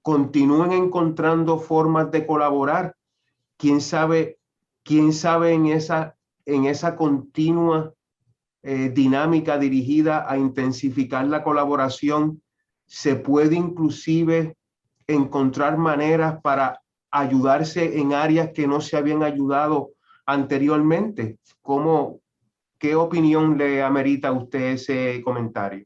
continúen encontrando formas de colaborar. ¿Quién sabe en esa continua dinámica dirigida a intensificar la colaboración, se puede inclusive encontrar maneras para ayudarse en áreas que no se habían ayudado anteriormente? ¿Qué opinión le amerita a usted ese comentario?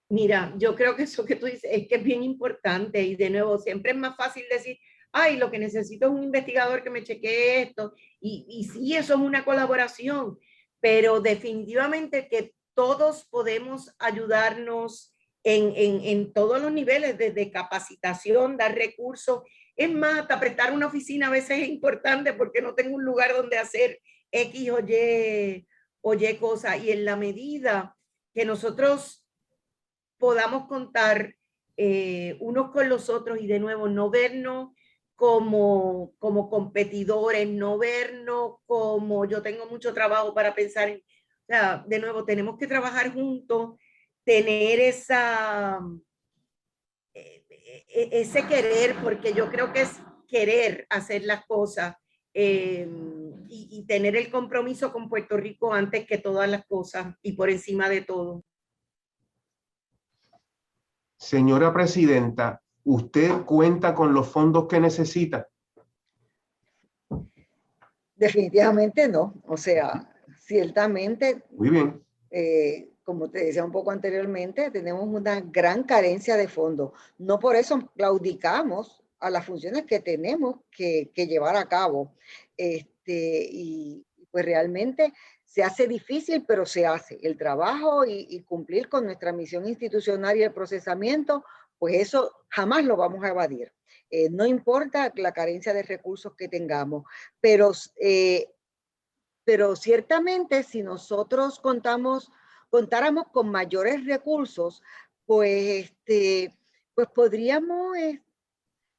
Mira, yo creo que eso que tú dices es que es bien importante, y de nuevo, siempre es más fácil decir, ay, lo que necesito es un investigador que me chequee esto, y sí, eso es una colaboración, pero definitivamente que todos podemos ayudarnos en todos los niveles, desde capacitación, dar recursos. Es más, hasta prestar una oficina a veces es importante porque no tengo un lugar donde hacer X o Y cosas, y en la medida que nosotros podamos contar unos con los otros, y de nuevo no vernos como competidores, no vernos como yo tengo mucho trabajo para pensar en, o sea, de nuevo tenemos que trabajar juntos, tener ese querer, porque yo creo que es querer hacer las cosas, y tener el compromiso con Puerto Rico antes que todas las cosas y por encima de todo. Señora Presidenta, ¿usted cuenta con los fondos que necesita? Definitivamente no. O sea, ciertamente. Muy bien. Como te decía un poco anteriormente, tenemos una gran carencia de fondos. No por eso claudicamos a las funciones que tenemos que llevar a cabo. Y pues realmente se hace difícil, pero se hace. El trabajo y cumplir con nuestra misión institucional y el procesamiento, pues eso jamás lo vamos a evadir. No importa la carencia de recursos que tengamos, pero ciertamente si nosotros contáramos con mayores recursos, pues, pues podríamos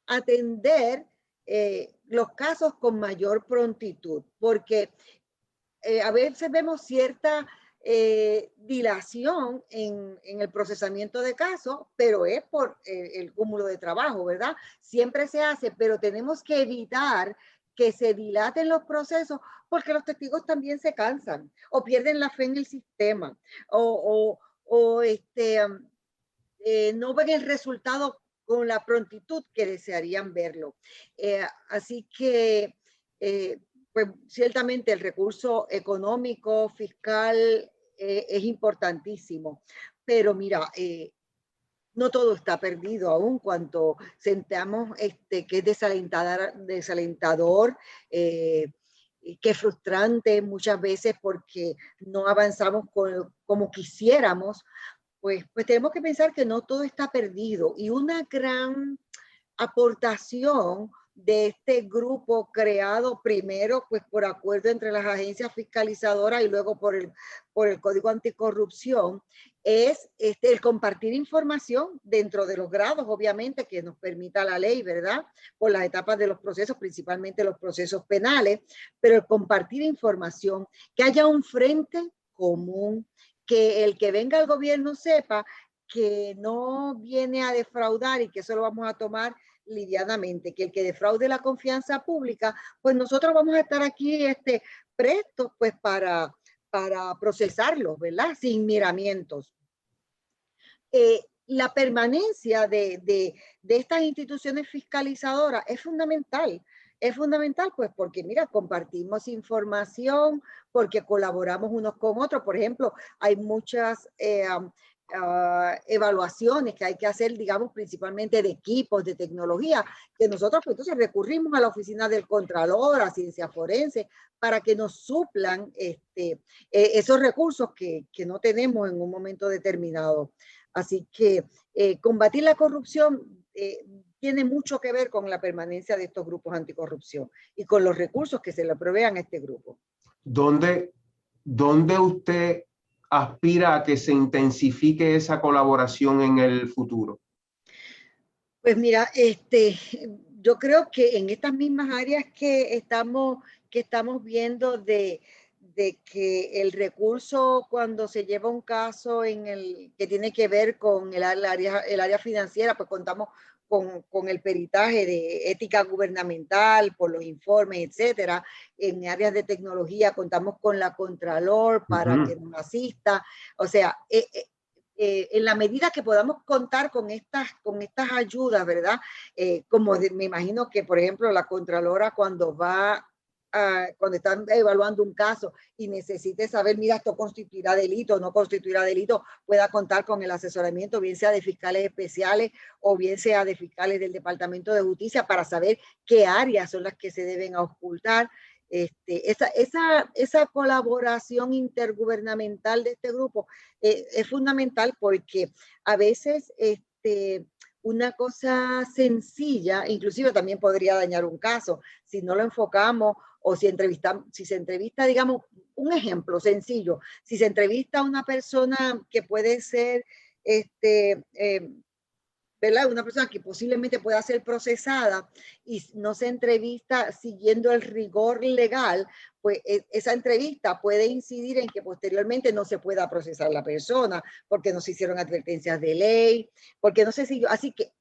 atender los casos con mayor prontitud, porque a veces vemos cierta dilación en el procesamiento de casos, pero es por el cúmulo de trabajo, ¿verdad? Siempre se hace, pero tenemos que evitar que se dilaten los procesos, porque los testigos también se cansan o pierden la fe en el sistema o no ven el resultado con la prontitud que desearían verlo. Así que, pues ciertamente el recurso económico, fiscal es importantísimo, pero mira, no todo está perdido aún cuando sentamos que es desalentador, que es frustrante muchas veces porque no avanzamos como quisiéramos, pues tenemos que pensar que no todo está perdido. Y una gran aportación de este grupo creado primero pues por acuerdo entre las agencias fiscalizadoras y luego por el Código Anticorrupción es el compartir información dentro de los grados, obviamente, que nos permita la ley, ¿verdad? Por las etapas de los procesos, principalmente los procesos penales, pero el compartir información, que haya un frente común, que el que venga al gobierno sepa que no viene a defraudar y que eso lo vamos a tomar livianamente, que el que defraude la confianza pública, pues nosotros vamos a estar aquí prestos pues para procesarlos, ¿verdad? Sin miramientos. La permanencia de estas instituciones fiscalizadoras es fundamental. Es fundamental, pues, porque, mira, compartimos información, porque colaboramos unos con otros. Por ejemplo, hay muchas evaluaciones que hay que hacer, digamos, principalmente de equipos, de tecnología, que nosotros, pues, entonces recurrimos a la oficina del Contralor, a Ciencia Forense, para que nos suplan esos recursos que no tenemos en un momento determinado. Así que combatir la corrupción tiene mucho que ver con la permanencia de estos grupos anticorrupción y con los recursos que se le provean a este grupo. ¿Dónde usted aspira a que se intensifique esa colaboración en el futuro? Pues mira, yo creo que en estas mismas áreas que estamos viendo de que el recurso cuando se lleva un caso que tiene que ver con el área financiera, pues contamos con el peritaje de ética gubernamental, por los informes, etcétera. En áreas de tecnología contamos con la Contralor para que nos asista. O sea, en la medida que podamos contar con estas ayudas, ¿verdad? Como me imagino que, por ejemplo, la Contralora cuando están evaluando un caso y necesite saber, mira, esto constituirá delito o no constituirá delito, pueda contar con el asesoramiento, bien sea de fiscales especiales o bien sea de fiscales del Departamento de Justicia, para saber qué áreas son las que se deben ocultar. Esa colaboración intergubernamental de este grupo es fundamental, porque a veces una cosa sencilla, inclusive también podría dañar un caso, si no lo enfocamos o si se entrevista, digamos, un ejemplo sencillo, si se entrevista a una persona que puede ser, ¿verdad? Una persona que posiblemente pueda ser procesada y no se entrevista siguiendo el rigor legal, pues esa entrevista puede incidir en que posteriormente no se pueda procesar la persona, porque no se hicieron advertencias de ley, porque no se siguió. Así que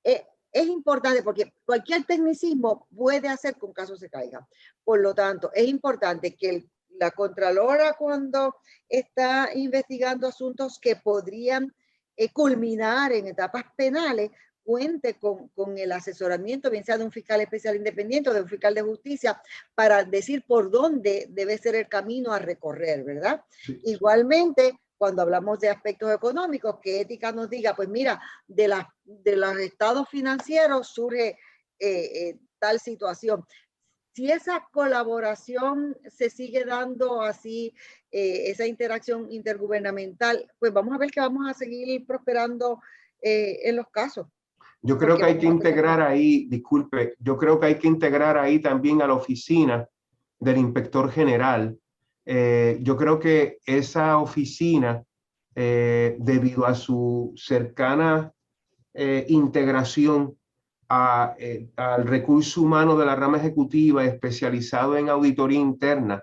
es importante, porque cualquier tecnicismo puede hacer que un caso se caiga. Por lo tanto, es importante que la Contralora, cuando está investigando asuntos que podrían culminar en etapas penales, cuente con el asesoramiento, bien sea de un fiscal especial independiente o de un fiscal de justicia, para decir por dónde debe ser el camino a recorrer, ¿verdad? Sí. Igualmente, cuando hablamos de aspectos económicos, que Ética nos diga, pues mira, de los estados financieros surge tal situación. Si esa colaboración se sigue dando así, esa interacción intergubernamental, pues vamos a ver que vamos a seguir prosperando en los casos. Yo creo que hay que integrar ahí, disculpe, yo creo que hay que integrar ahí también a la oficina del inspector general. Yo creo que esa oficina, debido a su cercana integración al recurso humano de la rama ejecutiva especializado en auditoría interna,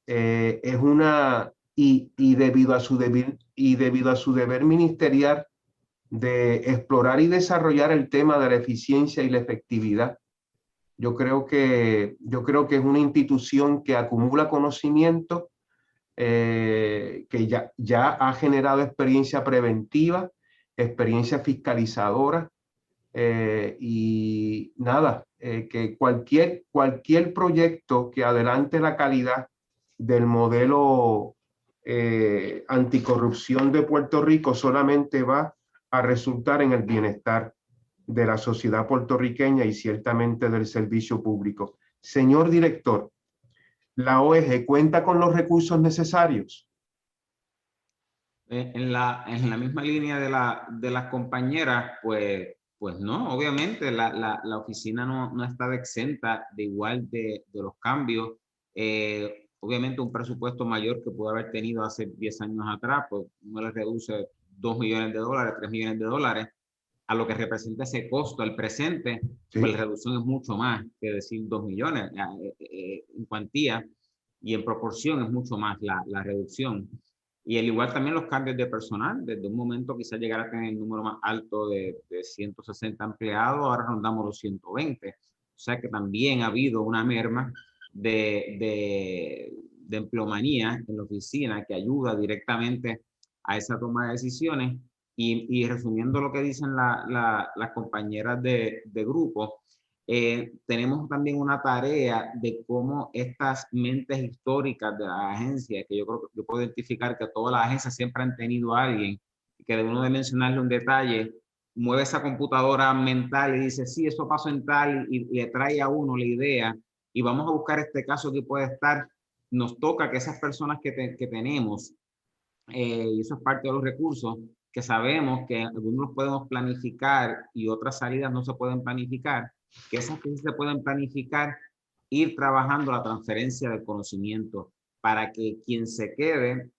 es una, y debido a su deber ministerial de explorar y desarrollar el tema de la eficiencia y la efectividad, yo creo que es una institución que acumula conocimiento, que ya ha generado experiencia preventiva, experiencia fiscalizadora, Y nada, que cualquier proyecto que adelante la calidad del modelo anticorrupción de Puerto Rico solamente va a resultar en el bienestar de la sociedad puertorriqueña y ciertamente del servicio público. Señor director, ¿la OEG cuenta con los recursos necesarios? En la misma línea de las compañeras, pues no, obviamente la oficina no está exenta de igual de los cambios. Obviamente un presupuesto mayor que pudo haber tenido hace 10 años atrás, pues no le reduce $2 millones, $3 millones, a lo que representa ese costo al presente, Sí. pues la reducción es mucho más que decir 2 millones en cuantía, y en proporción es mucho más la reducción. Y al igual también los cambios de personal, desde un momento quizás llegar a tener el número más alto de 160 empleados, ahora rondamos los 120. O sea que también ha habido una merma de empleomanía en la oficina que ayuda directamente a esa toma de decisiones. Y resumiendo lo que dicen las compañeras de grupo, tenemos también una tarea de cómo estas mentes históricas de la agencia, que yo creo que yo puedo identificar que todas las agencias siempre han tenido a alguien que de uno de mencionarle un detalle, mueve esa computadora mental y dice, sí, eso pasó en tal, y le trae a uno la idea, y vamos a buscar este caso que puede estar. Nos toca que esas personas que tenemos, y eso es parte de los recursos, que sabemos que algunos los podemos planificar y otras salidas no se pueden planificar, que esas que se pueden planificar, ir trabajando la transferencia del conocimiento para que quien se quede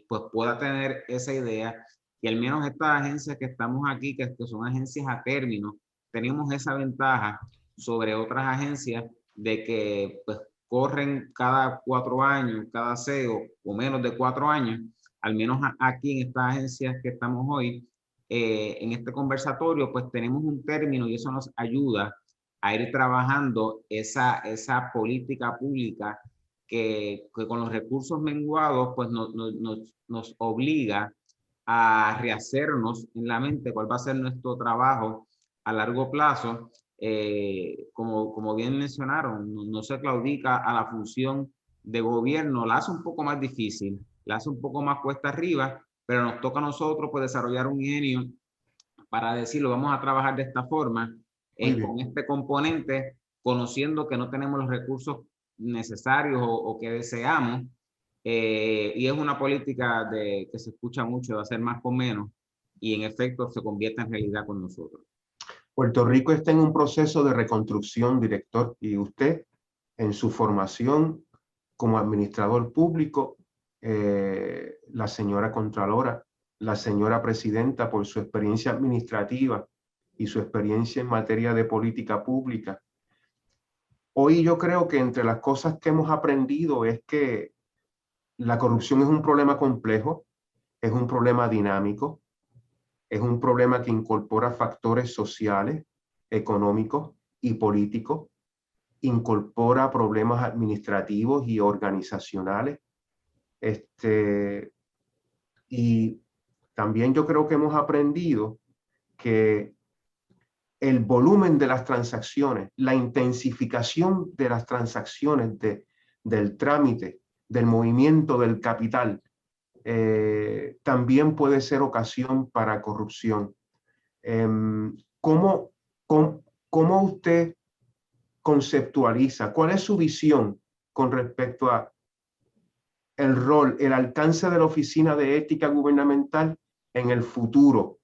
pues pueda tener esa idea, y al menos estas agencias que estamos aquí, que son agencias a término, tenemos esa ventaja sobre otras agencias de que pues corren cada 4 años, cada 6 o menos de 4 años. Al menos aquí en estas agencias que estamos hoy, en este conversatorio, pues tenemos un término y eso nos ayuda a ir trabajando esa política pública que con los recursos menguados, pues nos obliga a rehacernos en la mente cuál va a ser nuestro trabajo a largo plazo. Como bien mencionaron, no se claudica a la función de gobierno, la hace un poco más difícil, la hace un poco más cuesta arriba, pero nos toca a nosotros pues desarrollar un ingenio para decirlo, vamos a trabajar de esta forma, con este componente, conociendo que no tenemos los recursos necesarios o que deseamos, y es una política que se escucha mucho de hacer más con menos, y en efecto se convierte en realidad con nosotros. Puerto Rico está en un proceso de reconstrucción, director, y usted, en su formación como administrador público, la señora Contralora, la señora Presidenta, por su experiencia administrativa y su experiencia en materia de política pública. Hoy yo creo que entre las cosas que hemos aprendido es que la corrupción es un problema complejo, es un problema dinámico, es un problema que incorpora factores sociales, económicos y políticos, incorpora problemas administrativos y organizacionales. Y también yo creo que hemos aprendido que el volumen de las transacciones, la intensificación de las transacciones del trámite, del movimiento del capital, también puede ser ocasión para corrupción. ¿Cómo usted conceptualiza? ¿Cuál es su visión con respecto a el rol, el alcance de la Oficina de Ética Gubernamental en el futuro,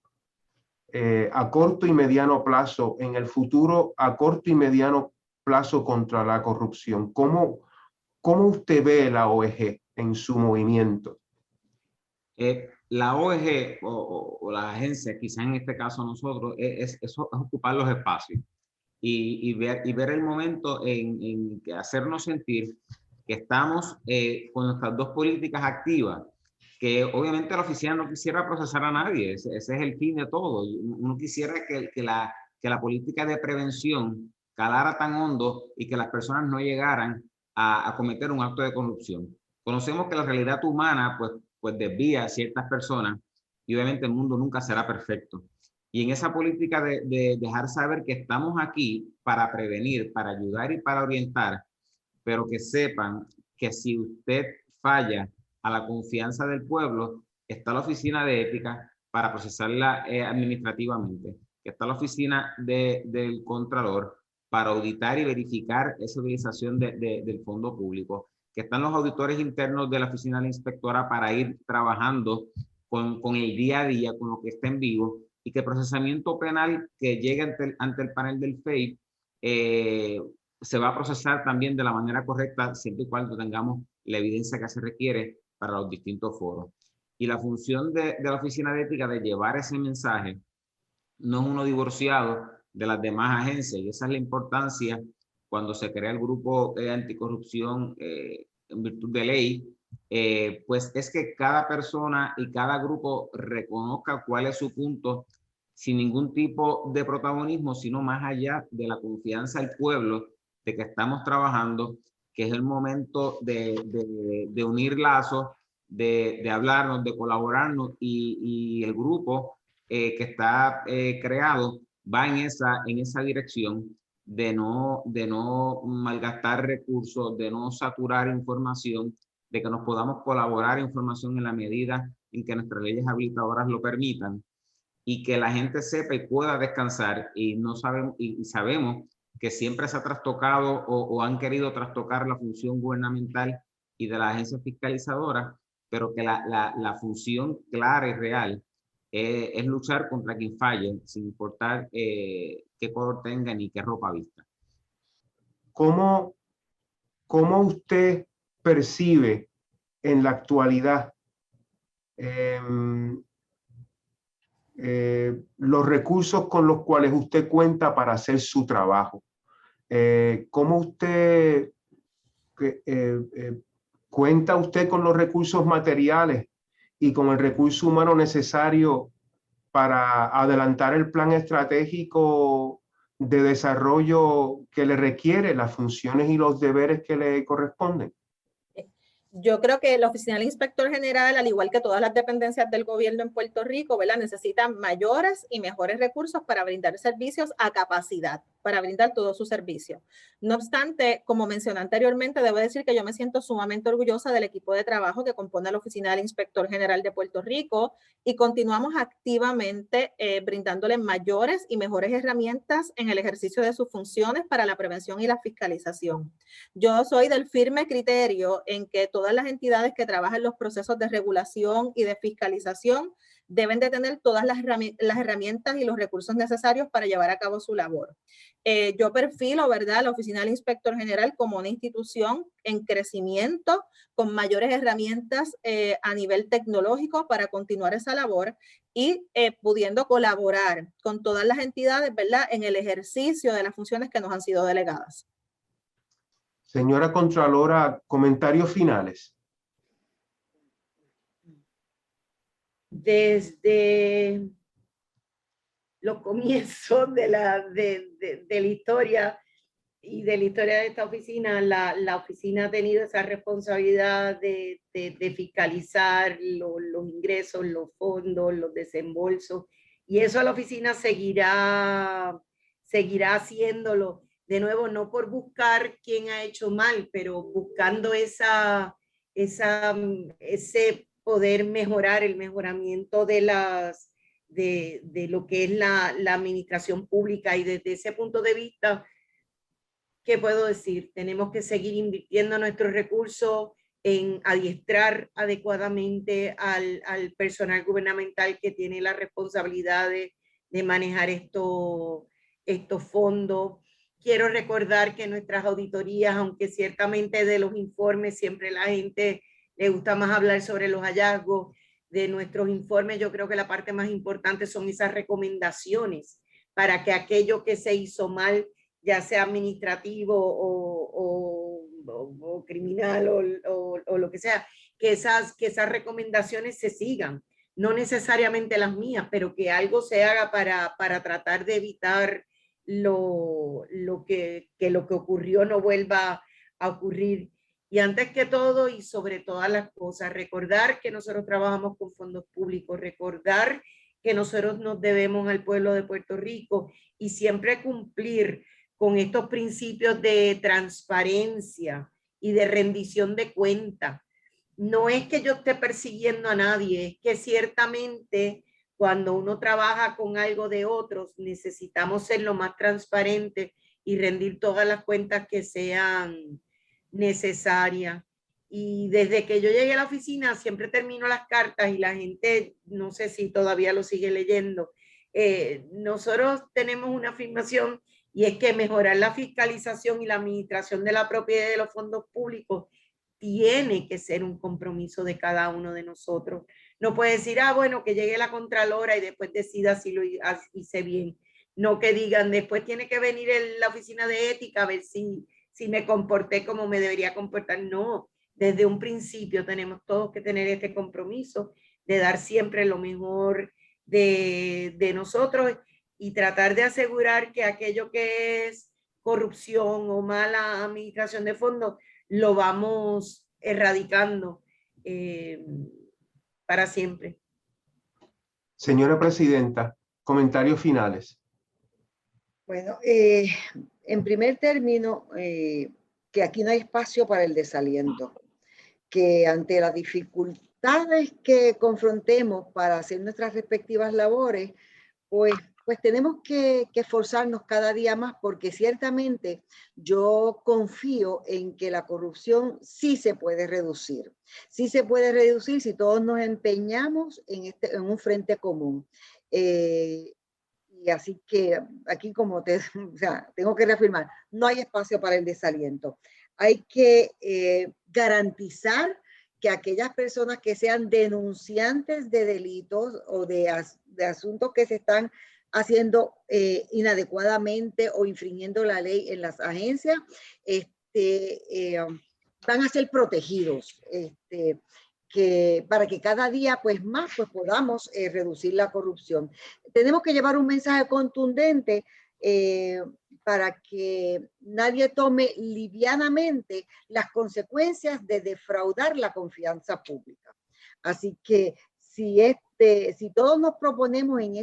a corto y mediano plazo, en el futuro a corto y mediano plazo contra la corrupción? ¿Cómo usted ve la OEG en su movimiento? La OEG o la agencia, quizás en este caso nosotros, es ocupar los espacios y ver el momento en hacernos sentir que estamos con nuestras dos políticas activas, que obviamente la oficina no quisiera procesar a nadie, ese es el fin de todo. Uno quisiera que la política de prevención calara tan hondo y que las personas no llegaran a cometer un acto de corrupción. Conocemos que la realidad humana pues desvía a ciertas personas, y obviamente el mundo nunca será perfecto. Y en esa política de dejar saber que estamos aquí para prevenir, para ayudar y para orientar, pero que sepan que si usted falla a la confianza del pueblo, está la oficina de ética para procesarla administrativamente, que está la oficina del Contralor para auditar y verificar esa utilización del fondo público, que están los auditores internos de la oficina de la inspectora para ir trabajando con el día a día, con lo que está en vivo, y que el procesamiento penal que llegue ante el panel del FEI se va a procesar también de la manera correcta, siempre y cuando tengamos la evidencia que se requiere para los distintos foros. Y la función de la oficina de ética de llevar ese mensaje no es uno divorciado de las demás agencias, y esa es la importancia cuando se crea el grupo anticorrupción en virtud de ley, pues es que cada persona y cada grupo reconozca cuál es su punto sin ningún tipo de protagonismo, sino más allá de la confianza del pueblo de que estamos trabajando, que es el momento de unir lazos, de hablarnos, de colaborarnos, y el grupo que está creado va en esa dirección de no malgastar recursos, de no saturar información, de que nos podamos colaborar información en la medida en que nuestras leyes habilitadoras lo permitan, y que la gente sepa y pueda descansar, y sabemos que siempre se ha trastocado o han querido trastocar la función gubernamental y de la agencia fiscalizadora, pero que la función clara y real es luchar contra quien falle, sin importar qué color tenga ni qué ropa vista. ¿Cómo usted percibe en la actualidad los recursos con los cuales usted cuenta para hacer su trabajo? ¿Cómo usted cuenta usted con los recursos materiales y con el recurso humano necesario para adelantar el plan estratégico de desarrollo que le requiere, las funciones y los deberes que le corresponden? Yo creo que la Oficina del Inspector General, al igual que todas las dependencias del gobierno en Puerto Rico, ¿verdad?, necesitan mayores y mejores recursos para brindar servicios a capacidad, para brindar todos sus servicios. No obstante, como mencioné anteriormente, debo decir que yo me siento sumamente orgullosa del equipo de trabajo que compone la Oficina del Inspector General de Puerto Rico, y continuamos activamente brindándole mayores y mejores herramientas en el ejercicio de sus funciones para la prevención y la fiscalización. Yo soy del firme criterio en que todas las entidades que trabajan los procesos de regulación y de fiscalización deben de tener todas las herramientas y los recursos necesarios para llevar a cabo su labor. Yo perfilo, ¿verdad?, la Oficina del Inspector General como una institución en crecimiento, con mayores herramientas a nivel tecnológico para continuar esa labor, y pudiendo colaborar con todas las entidades, ¿verdad?, en el ejercicio de las funciones que nos han sido delegadas. Señora Contralora, comentarios finales. Desde los comienzos de la historia y de la historia de esta oficina, la oficina ha tenido esa responsabilidad de fiscalizar los ingresos, los fondos, los desembolsos, y eso la oficina seguirá haciéndolo. De nuevo, no por buscar quién ha hecho mal, pero buscando ese poder mejorar, el mejoramiento de lo que es la administración pública. Y desde ese punto de vista, ¿qué puedo decir? Tenemos que seguir invirtiendo nuestros recursos en adiestrar adecuadamente al personal gubernamental que tiene la responsabilidad de manejar estos fondos. Quiero recordar que nuestras auditorías, aunque ciertamente de los informes siempre la gente le gusta más hablar sobre los hallazgos, de nuestros informes yo creo que la parte más importante son esas recomendaciones para que aquello que se hizo mal, ya sea administrativo o criminal o lo que sea, que esas recomendaciones se sigan. No necesariamente las mías, pero que algo se haga para tratar de evitar lo que ocurrió no vuelva a ocurrir. Y antes que todo y sobre todas las cosas, recordar que nosotros trabajamos con fondos públicos, recordar que nosotros nos debemos al pueblo de Puerto Rico y siempre cumplir con estos principios de transparencia y de rendición de cuentas. No es que yo esté persiguiendo a nadie, es que ciertamente cuando uno trabaja con algo de otros, necesitamos ser lo más transparentes y rendir todas las cuentas que sean necesarias. Y desde que yo llegué a la oficina, siempre termino las cartas y la gente, no sé si todavía lo sigue leyendo. Nosotros tenemos una afirmación y es que mejorar la fiscalización y la administración de la propiedad de los fondos públicos tiene que ser un compromiso de cada uno de nosotros. No puede decir, bueno, que llegue la Contralora y después decida si lo hice bien. No que digan, después tiene que venir la oficina de ética a ver si me comporté como me debería comportar. No, desde un principio tenemos todos que tener este compromiso de dar siempre lo mejor de nosotros y tratar de asegurar que aquello que es corrupción o mala administración de fondos lo vamos erradicando para siempre. Señora Presidenta, comentarios finales. Bueno, en primer término, que aquí no hay espacio para el desaliento, que ante las dificultades que confrontemos para hacer nuestras respectivas labores, pues tenemos que esforzarnos cada día más, porque ciertamente yo confío en que la corrupción sí se puede reducir. Sí se puede reducir si todos nos empeñamos en un frente común. Y así que aquí o sea, tengo que reafirmar, no hay espacio para el desaliento. Hay que garantizar que aquellas personas que sean denunciantes de delitos o de asuntos que se están haciendo inadecuadamente o infringiendo la ley en las agencias, van a ser protegidos, para que cada día más podamos reducir la corrupción. Tenemos que llevar un mensaje contundente para que nadie tome livianamente las consecuencias de defraudar la confianza pública. Así que si todos nos proponemos en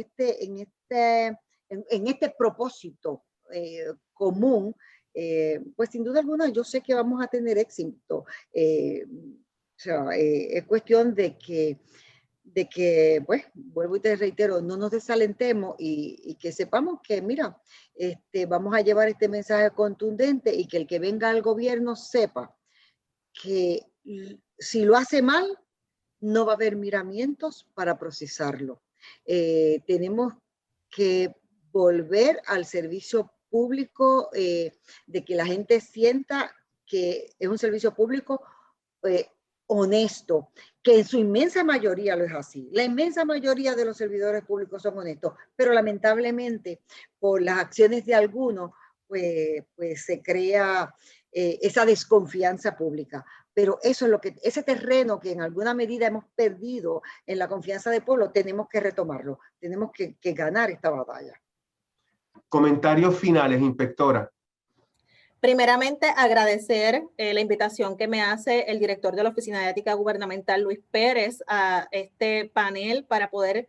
este propósito común, pues sin duda alguna yo sé que vamos a tener éxito. O sea, es cuestión de que, pues, vuelvo y te reitero, no nos desalentemos y que sepamos que, mira, vamos a llevar este mensaje contundente y que el que venga al gobierno sepa que si lo hace mal, no va a haber miramientos para procesarlo. Tenemos que volver al servicio público, de que la gente sienta que es un servicio público honesto, que en su inmensa mayoría lo es así. La inmensa mayoría de los servidores públicos son honestos, pero lamentablemente por las acciones de algunos, pues se crea esa desconfianza pública. Pero eso es ese terreno que en alguna medida hemos perdido en la confianza del pueblo, tenemos que retomarlo, tenemos que ganar esta batalla. Comentarios finales, inspectora. Primeramente, agradecer la invitación que me hace el director de la Oficina de Ética Gubernamental, Luis Pérez, a este panel para poder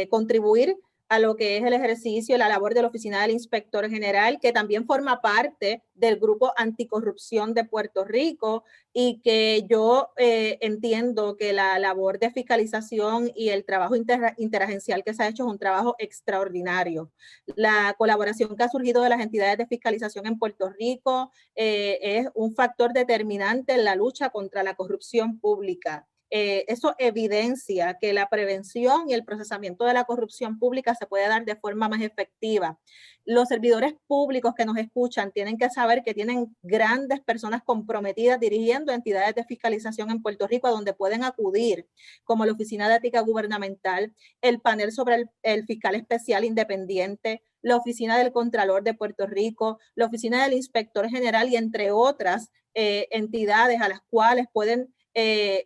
contribuir a lo que es el ejercicio y la labor de la Oficina del Inspector General, que también forma parte del Grupo Anticorrupción de Puerto Rico, y que yo entiendo que la labor de fiscalización y el trabajo interagencial que se ha hecho es un trabajo extraordinario. La colaboración que ha surgido de las entidades de fiscalización en Puerto Rico es un factor determinante en la lucha contra la corrupción pública. Eso evidencia que la prevención y el procesamiento de la corrupción pública se puede dar de forma más efectiva. Los servidores públicos que nos escuchan tienen que saber que tienen grandes personas comprometidas dirigiendo entidades de fiscalización en Puerto Rico a donde pueden acudir, como la Oficina de Ética Gubernamental, el panel sobre el fiscal especial independiente, la Oficina del Contralor de Puerto Rico, la Oficina del Inspector General y entre otras entidades a las cuales pueden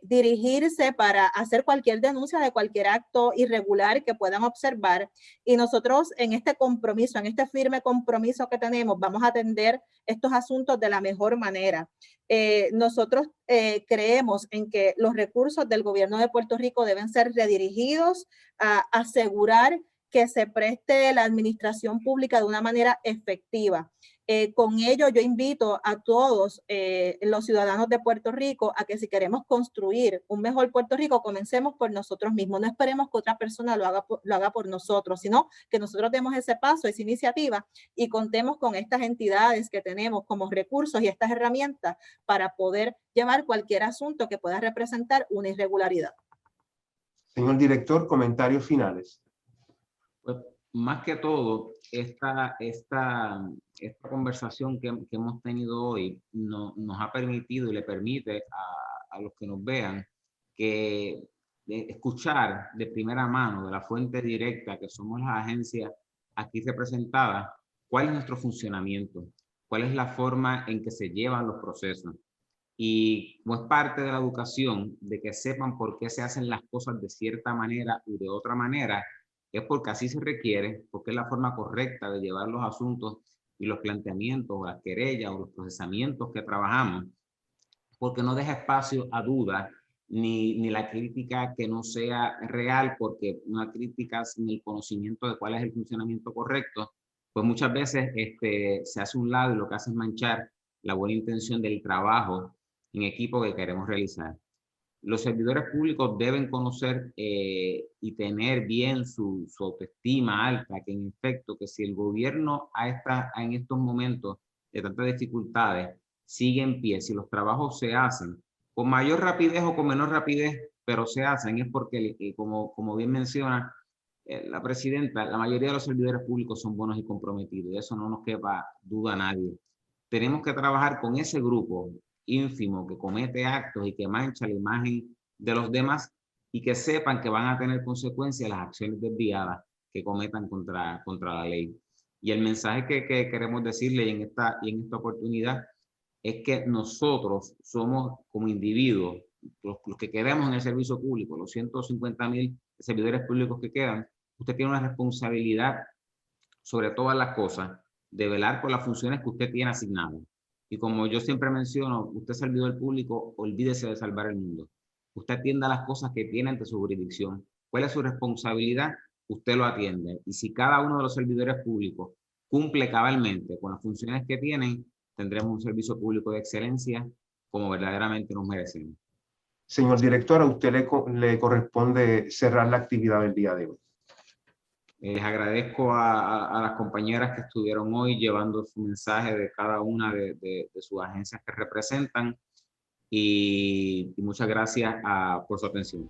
dirigirse para hacer cualquier denuncia de cualquier acto irregular que puedan observar. Y nosotros en este compromiso, en este firme compromiso que tenemos, vamos a atender estos asuntos de la mejor manera. Nosotros creemos en que los recursos del gobierno de Puerto Rico deben ser redirigidos a asegurar que se preste la administración pública de una manera efectiva. Con ello, yo invito a todos los ciudadanos de Puerto Rico a que si queremos construir un mejor Puerto Rico, comencemos por nosotros mismos. No esperemos que otra persona lo haga por nosotros, sino que nosotros demos ese paso, esa iniciativa y contemos con estas entidades que tenemos como recursos y estas herramientas para poder llevar cualquier asunto que pueda representar una irregularidad. Señor director, comentarios finales. Pues, más que todo, esta conversación que hemos tenido hoy nos ha permitido y le permite a los que nos vean que escuchar de primera mano, de la fuente directa, que somos las agencias aquí representadas, cuál es nuestro funcionamiento, cuál es la forma en que se llevan los procesos. Y como es parte de la educación, de que sepan por qué se hacen las cosas de cierta manera u de otra manera, es porque así se requiere, porque es la forma correcta de llevar los asuntos y los planteamientos, o las querellas o los procesamientos que trabajamos, porque no deja espacio a dudas ni la crítica que no sea real, porque una crítica sin el conocimiento de cuál es el funcionamiento correcto, pues muchas veces se hace un lado y lo que hace es manchar la buena intención del trabajo en equipo que queremos realizar. Los servidores públicos deben conocer y tener bien su autoestima alta, que en efecto, que si el gobierno en estos momentos de tantas dificultades sigue en pie, si los trabajos se hacen con mayor rapidez o con menor rapidez, pero se hacen, es porque, como bien menciona la presidenta, la mayoría de los servidores públicos son buenos y comprometidos, y eso no nos quepa duda a nadie. Tenemos que trabajar con ese grupo ínfimo que comete actos y que mancha la imagen de los demás, y que sepan que van a tener consecuencias las acciones desviadas que cometan contra la ley. Y el mensaje que queremos decirle en esta oportunidad es que nosotros somos, como individuos, los que quedamos en el servicio público, los 150,000 servidores públicos que quedan, usted tiene una responsabilidad sobre todas las cosas de velar por las funciones que usted tiene asignadas. Y como yo siempre menciono, usted es servidor público, olvídese de salvar el mundo. Usted atienda las cosas que tiene ante su jurisdicción. ¿Cuál es su responsabilidad? Usted lo atiende. Y si cada uno de los servidores públicos cumple cabalmente con las funciones que tienen, tendremos un servicio público de excelencia como verdaderamente nos merecemos. Señor director, a usted le corresponde cerrar la actividad del día de hoy. Les agradezco a las compañeras que estuvieron hoy llevando su mensaje de cada una de sus agencias que representan, y muchas gracias por su atención.